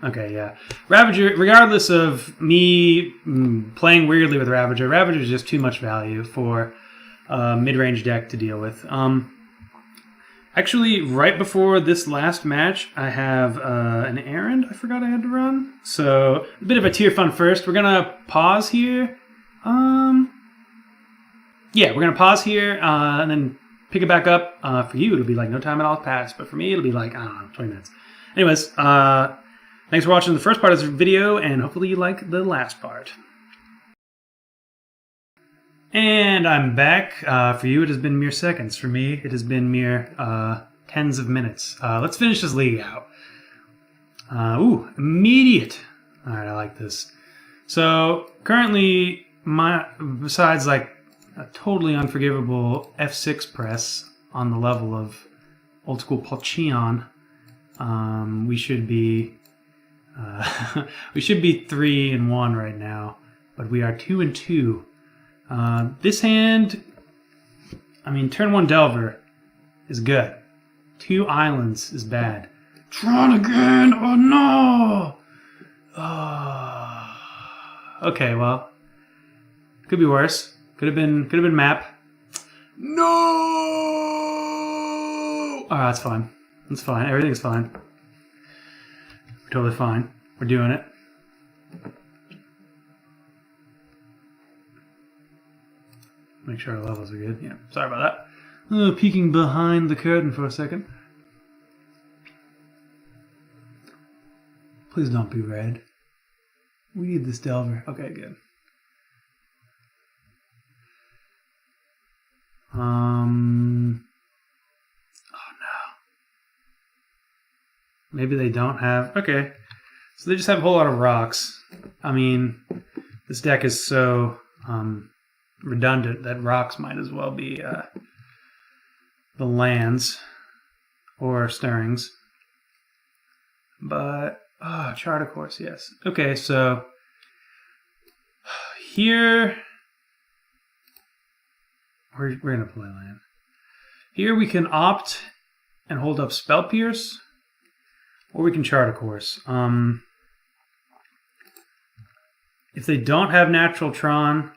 Okay, yeah. Ravager, regardless of me playing weirdly with Ravager, Ravager is just too much value for a mid-range deck to deal with. Actually, right before this last match, I have an errand I forgot I had to run. So, a bit of a tier fun first. We're going to pause here. Yeah, we're going to pause here and then pick it back up. For you, it'll be like no time at all passed. But for me, it'll be like, I don't know, 20 minutes. Anyways, thanks for watching the first part of this video, and hopefully you like the last part. And I'm back. For you, it has been mere seconds. For me, it has been mere tens of minutes. Let's finish this league out. Ooh, immediate. All right, I like this. So currently, besides like a totally unforgivable F6 press on the level of old school Palcheon, we should be We should be 3-1 right now, but we are 2-2. This hand, I mean, turn 1 Delver is good. 2 Islands is bad. Tron again! Oh no! Okay, well, could be worse. Could have been map. No! Oh, that's fine. That's fine. Everything's fine. We're totally fine. We're doing it. Make sure our levels are good. Yeah, sorry about that. Peeking behind the curtain for a second. Please don't be red. We need this Delver. Okay, good. Oh no. Maybe they don't have... Okay. So they just have a whole lot of rocks. I mean, this deck is so redundant that rocks might as well be the lands or stirrings. But... chart of course, yes. Okay, so here we're gonna play land. Here we can opt and hold up Spell Pierce, or we can chart a course. If they don't have natural Tron,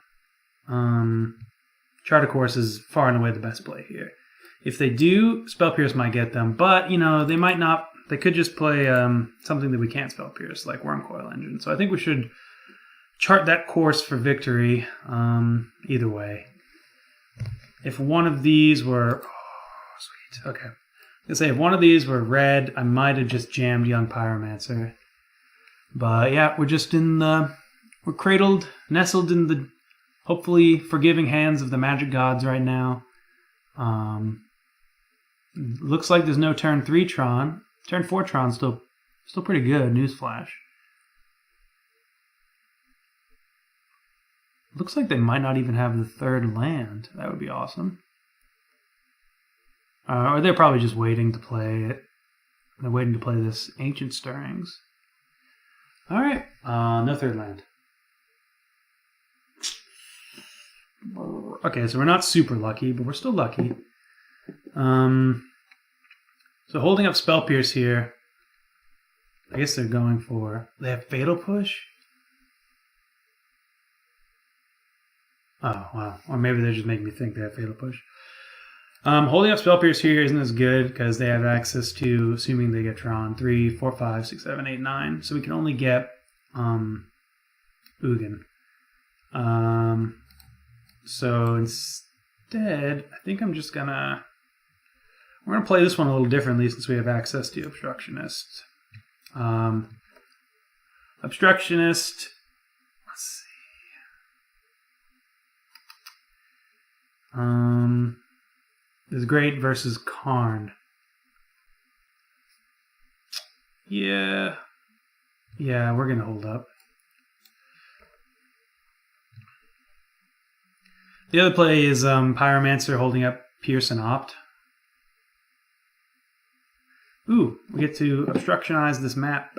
chart a course is far and away the best play here. If they do, Spell Pierce might get them, but you know they might not. They could just play something that we can't Spell Pierce, like Wormcoil Engine. So I think we should chart that course for victory either way. If one of these were... Oh, sweet. Okay. I was going to say, if one of these were red, I might have just jammed Young Pyromancer. But yeah, we're just in the... We're cradled, nestled in the hopefully forgiving hands of the Magic Gods right now. Looks like there's no turn 3 Tron. Turn 4 Tron's still pretty good, newsflash. Looks like they might not even have the 3rd land. That would be awesome. Or they're probably just waiting to play it. They're waiting to play this Ancient Stirrings. Alright, no 3rd land. Okay, so we're not super lucky, but we're still lucky. So holding up Spell Pierce here. I guess they're going for... They have Fatal Push? Oh, wow. Or maybe they're just making me think they have Fatal Push. Holding up Spell Pierce here isn't as good because they have access to, assuming they get Tron, 3, 4, 5, 6, 7, 8, 9. So we can only get Ugin. So instead, I think I'm just gonna... We're gonna play this one a little differently since we have access to Obstructionist. Obstructionist... Let's see... is great versus Karn. Yeah, we're gonna hold up. The other play is Pyromancer holding up Pierce and Opt. Ooh, we get to obstructionize this map.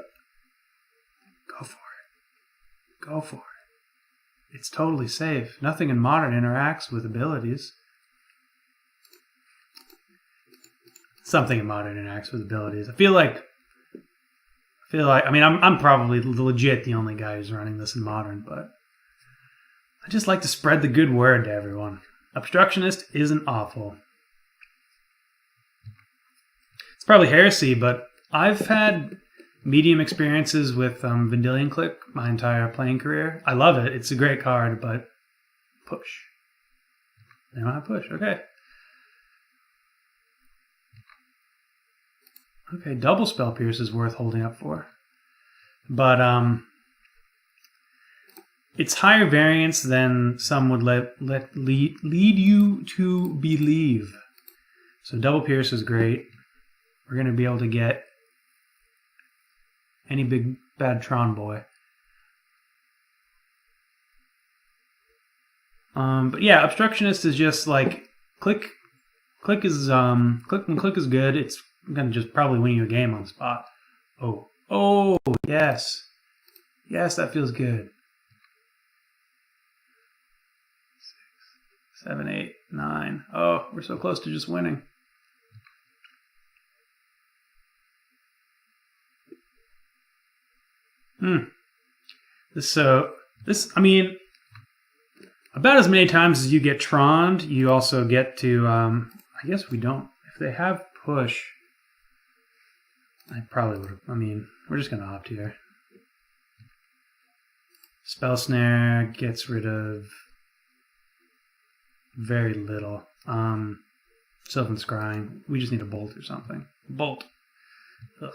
Go for it. Go for it. It's totally safe. Nothing in Modern interacts with abilities. Something in Modern interacts with abilities. I feel like I mean I'm probably legit the only guy who's running this in Modern, but I just like to spread the good word to everyone. Obstructionist isn't awful. It's probably heresy, but I've had medium experiences with Vendilion Click my entire playing career. I love it. It's a great card, but push. They don't have push. Okay. Okay, double Spell Pierce is worth holding up for. But it's higher variance than some would lead you to believe. So double Pierce is great. We're going to be able to get any big bad Tron boy. But yeah, Obstructionist is just like click is when click is good, it's gonna just probably win you a game on the spot. Oh, Oh, yes. Yes, that feels good. 6, 7, 8, 9. Oh, we're so close to just winning. I mean, about as many times as you get Troned, you also get to, I guess we don't, if they have push, I probably would have, I mean, we're just going to opt here. Spell Snare gets rid of very little. Sylvan Scrying, we just need a Bolt or something. Bolt. Ugh.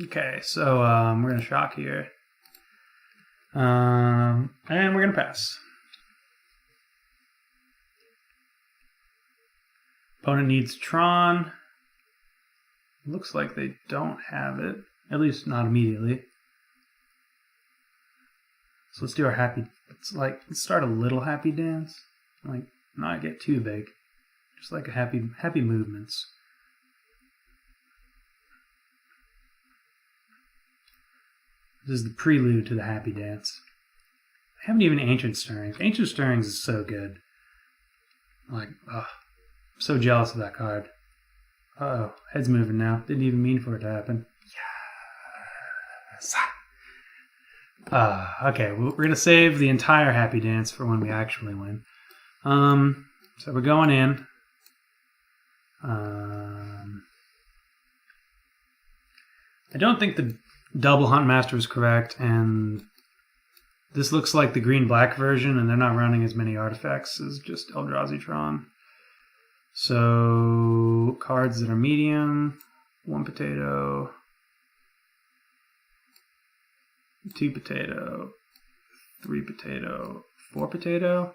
Okay, so we're going to shock here. And we're going to pass. Opponent needs Tron. Looks like they don't have it. At least not immediately. So let's do our happy... let's start a little happy dance. Like, not get too big. Just like a happy movements. This is the prelude to the happy dance. I haven't even Ancient Stirrings. Ancient Stirrings is so good. Like, I'm so jealous of that card. Uh-oh, head's moving now. Didn't even mean for it to happen. Yes. Okay, we're going to save the entire happy dance for when we actually win. So we're going in. I don't think the double Huntmaster is correct, and this looks like the green-black version, and they're not running as many artifacts as just Eldrazi Tron. So, cards that are medium, 1 potato, 2 potato, 3 potato, 4 potato.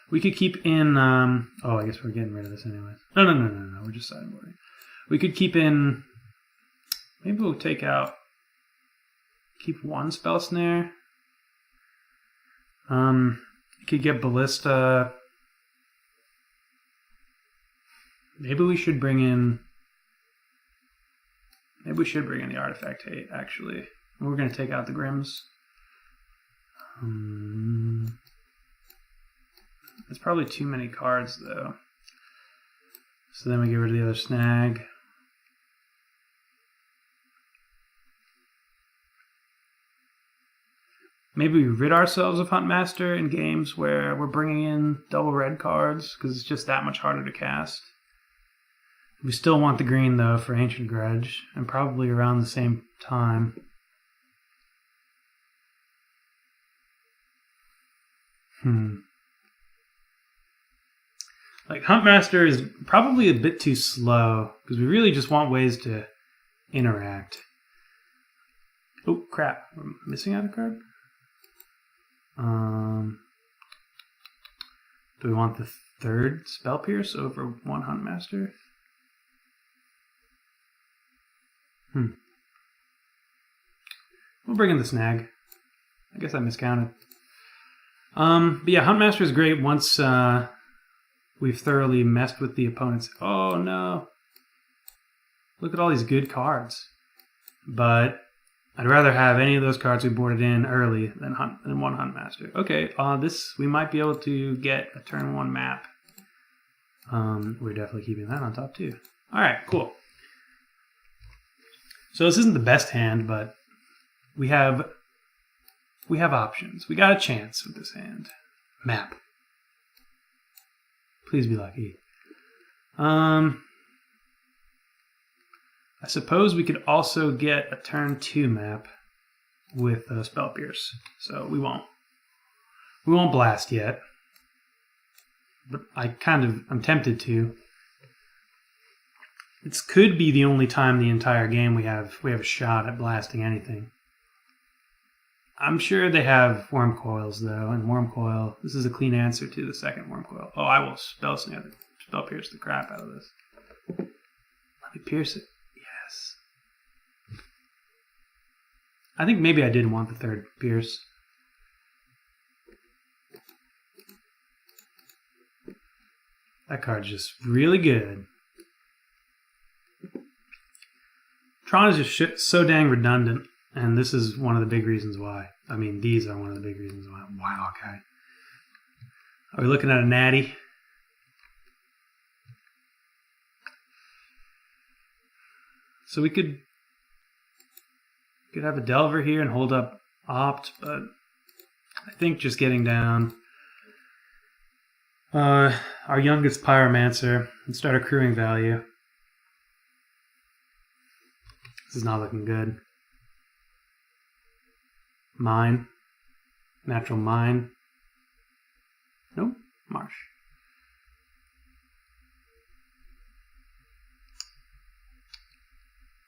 We could keep in, I guess we're getting rid of this anyways. No, we're just sideboarding. We could keep in, maybe we'll take out, keep 1 Spell Snare. You could get Ballista. Maybe we should bring in the Artifact Hate, actually. We're going to take out the Grims. It's probably too many cards, though. So then we get rid of the other snag. Maybe we rid ourselves of Huntmaster in games where we're bringing in double red cards, because it's just that much harder to cast. We still want the green, though, for Ancient Grudge, and probably around the same time. Like, Huntmaster is probably a bit too slow, because we really just want ways to interact. Oh, crap. We're missing out a card? Do we want the 3rd Spell Pierce over 1 Huntmaster? We'll bring in the snag. I guess I miscounted. But yeah, Huntmaster is great once we've thoroughly messed with the opponents. Oh no! Look at all these good cards. But I'd rather have any of those cards we boarded in early than 1 Huntmaster. Okay, this we might be able to get a turn 1 map. We're definitely keeping that on top too. All right, cool. So this isn't the best hand, but we have options. We got a chance with this hand. Map. Please be lucky. I suppose we could also get a turn 2 map with Spell Pierce. So we won't blast yet. But I'm tempted to. This could be the only time the entire game we have a shot at blasting anything. I'm sure they have Worm Coils, though, and Worm Coil, this is a clean answer to the 2nd Worm Coil. Oh, I will Spell Pierce the crap out of this. Let me pierce it. Yes. I think maybe I did want the 3rd Pierce. That card's just really good. Tron is just so dang redundant, and this is one of the big reasons why. I mean, these are one of the big reasons why. Wow, okay. Are we looking at a natty? So we could have a Delver here and hold up Opt, but I think just getting down our youngest Pyromancer and start accruing value. This is not looking good. Mine. Natural Mine. Nope. Marsh.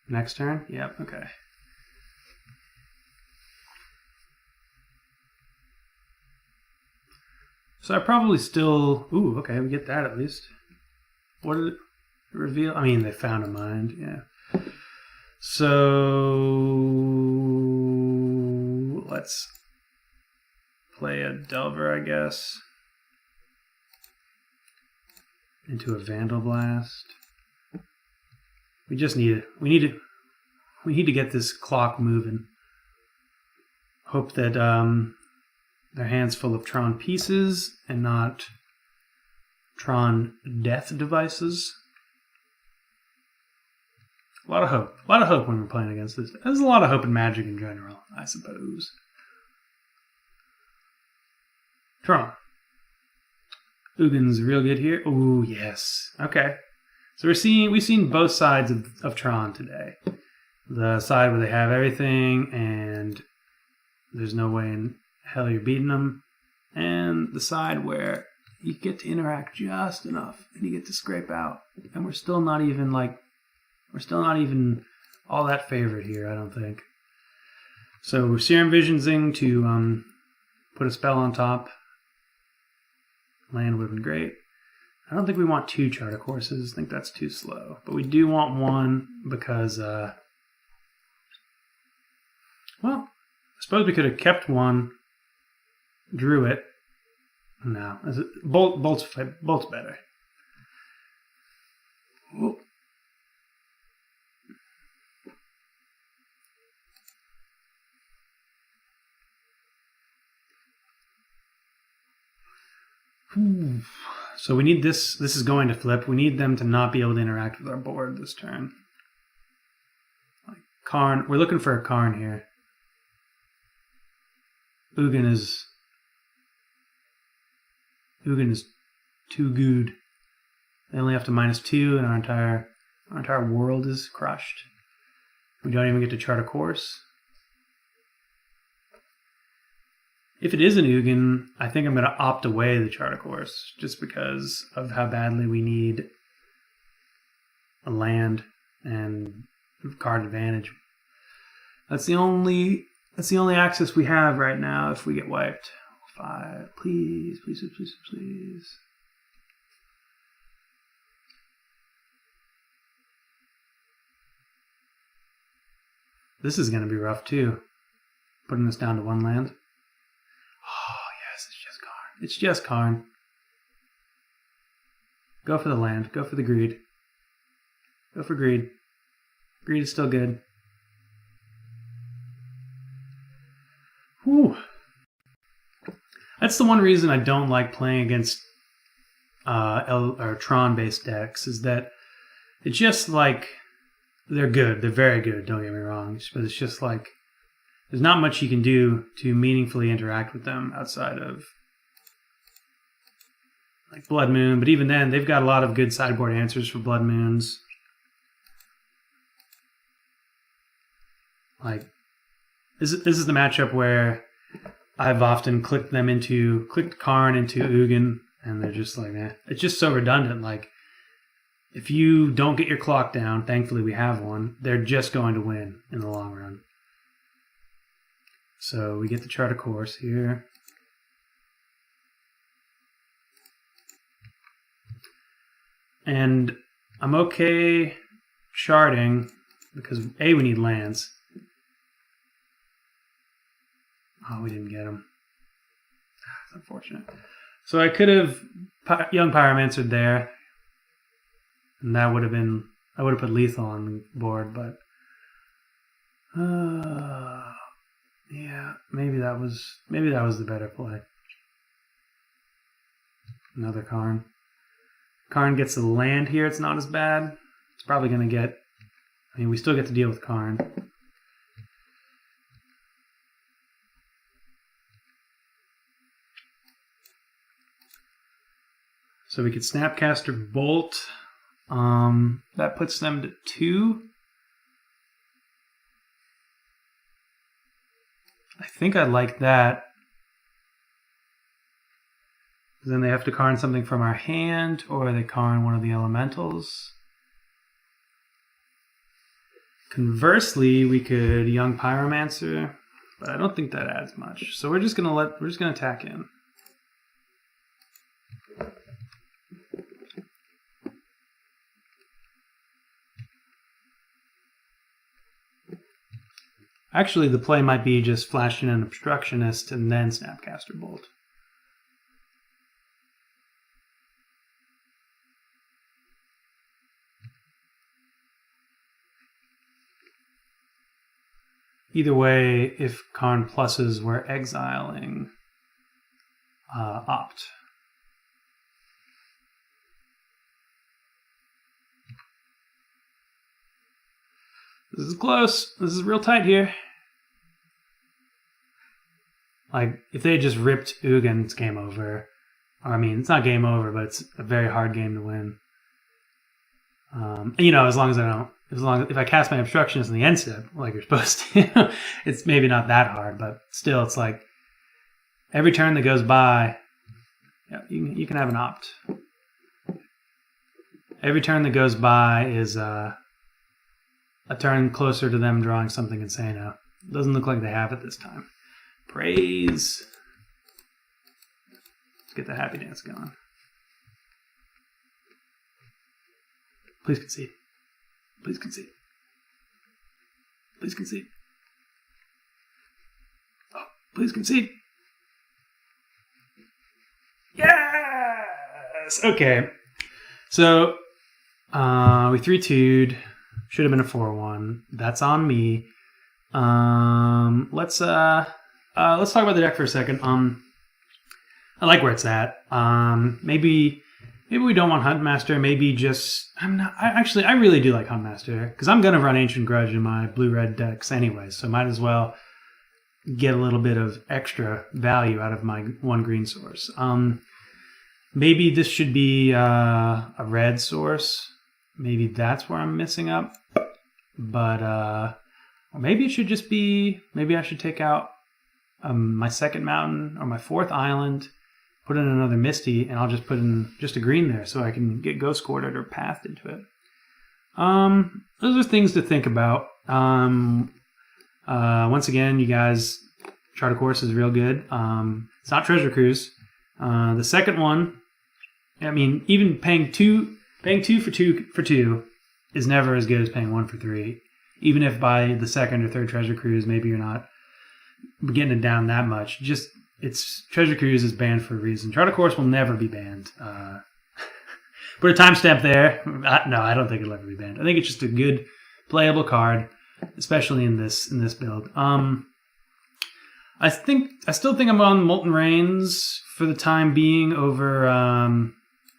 Next turn? Yep, okay. So I probably still... Ooh, okay, we get that at least. What did it reveal? I mean, they found a mind, yeah. So... let's play a Delver, I guess. Into a Vandal Blast. We just need it. We need to get this clock moving. Hope that their hand's full of Tron pieces and not Tron death devices. A lot of hope. A lot of hope when we're playing against this. There's a lot of hope in Magic in general, I suppose. Tron. Ugin's real good here. Ooh, yes. Okay. So we've seen both sides of Tron today. The side where they have everything and there's no way in hell you're beating them, and the side where you get to interact just enough and you get to scrape out, and we're still not even all that favored here, I don't think. So we're Serum Visioning to put a spell on top. Land would have been great. I don't think we want 2 Charter Courses. I think that's too slow. But we do want 1 because, well, I suppose we could have kept 1, drew it. No, Bolt's better. Whoa. So we need this. This is going to flip. We need them to not be able to interact with our board this turn. Like Karn. We're looking for a Karn here. Ugin is too good. They only have to -2, and our entire world is crushed. We don't even get to chart a course. If it is an Ugin, I think I'm going to opt away the Charter Course just because of how badly we need a land and card advantage. That's the only access we have right now if we get wiped. 5, please, please, please, please, please. This is going to be rough too. Putting this down to 1 land. Oh, yes, it's just Karn. It's just Karn. Go for the land. Go for the greed. Go for greed. Greed is still good. Whew. That's the one reason I don't like playing against Tron-based decks, is that it's just like, they're good. They're very good, don't get me wrong. But it's just like, there's not much you can do to meaningfully interact with them outside of like Blood Moon. But even then, they've got a lot of good sideboard answers for Blood Moons. Like, this is the matchup where I've often clicked Karn into Ugin, and they're just like, eh. It's just so redundant. Like, if you don't get your clock down, thankfully we have one, they're just going to win in the long run. So we get to chart a course here. And I'm okay charting because A, we need lands. Oh, we didn't get them. That's unfortunate. So I could have Young Pyromancer there, and that would have been, I would have put lethal on the board, but yeah, maybe that was the better play. Another Karn. Karn gets the land here. It's not as bad. It's probably going to get, I mean, we still get to deal with Karn. So we could Snapcaster Bolt. That puts them to 2. I think I like that. Then they have to Karn something from our hand, or they Karn one of the elementals. Conversely, we could Young Pyromancer, but I don't think that adds much. So we're just gonna attack in. Actually, the play might be just flashing an Obstructionist and then Snapcaster Bolt. Either way, if Karn pluses, we're exiling Opt. This is close. This is real tight here. Like, if they just ripped Ugin, it's game over. Or, I mean, it's not game over, but it's a very hard game to win. You know, as long as if I cast my Obstructionist in the end step, like you're supposed to, it's maybe not that hard, but still, it's like every turn that goes by, yeah, you can have an Opt. Every turn that goes by is a turn closer to them drawing something insane. Doesn't look like they have it this time. Praise. Let's get the happy dance going. Please concede. Please concede. Please concede. Oh, please concede. Yes! Okay. So, we 3-2'd. Should have been a 4-1. That's on me. Let's talk about the deck for a second. I like where it's at. Maybe we don't want Huntmaster. Maybe just I really do like Huntmaster because I'm gonna run Ancient Grudge in my blue-red decks anyway, so might as well get a little bit of extra value out of my 1 green source. Maybe this should be a red source. Maybe that's where I'm messing up. But or maybe it should just be. Maybe I should take out my 2nd mountain or my 4th island, put in another Misty, and I'll just put in just a green there so I can get Ghost Quartered or Pathed into it. Those are things to think about. Once again, you guys, Chart a Course is real good. It's not Treasure Cruise. The second one, I mean, even paying two for two is never as good as paying 1 for 3. Even if by the 2nd or 3rd Treasure Cruise, maybe you're not getting it down that much. Just Treasure Cruise is banned for a reason. Chart a Course will never be banned. Put a timestamp there. No, I don't think it'll ever be banned. I think it's just a good playable card, especially in this build. I still think I'm on Molten Rains for the time being over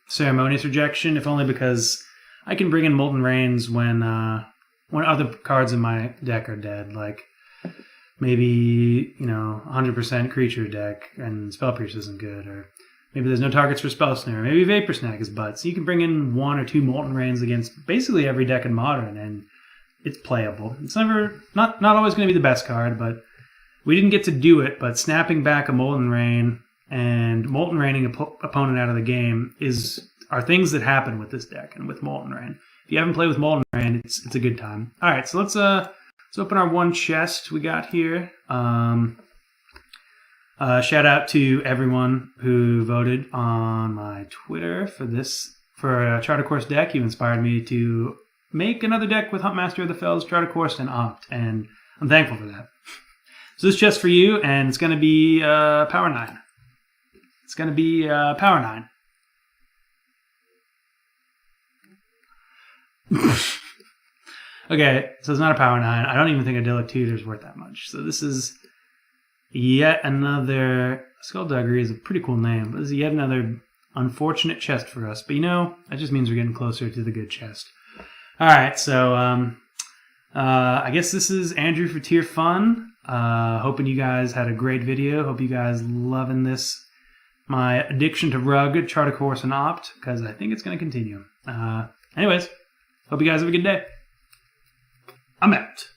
Ceremonious Rejection, if only because I can bring in Molten Rains when other cards in my deck are dead, like maybe 100% creature deck and Spell Pierce isn't good, or maybe there's no targets for Spell Snare, maybe Vapor Snag is butt. So you can bring in 1 or 2 Molten Rains against basically every deck in Modern, and it's playable. It's not always going to be the best card, but we didn't get to do it. But snapping back a Molten Rain and Molten Raining opponent out of the game are things that happen with this deck and with Molten Rain. If you haven't played with Molten Rain, it's a good time. All right, so let's open our 1 chest we got here. Shout out to everyone who voted on my Twitter for a Chart a Course deck. You inspired me to make another deck with Huntmaster of the Fells, Chart a Course, and Opt, and I'm thankful for that. So this chest for you, and it's going to be Power 9. It's going to be Power 9. Okay, so it's not a Power 9. I don't even think a Delic Tutor is worth that much. So this is yet another... Skullduggery is a pretty cool name, but this is yet another unfortunate chest for us. But you know, that just means we're getting closer to the good chest. Alright, so I guess this is Andrew for Tier Fun. Hoping you guys had a great video. Hope you guys loving this. My addiction to Rug, Chart a Course, and Opt, because I think it's going to continue. Anyways, hope you guys have a good day. I'm out.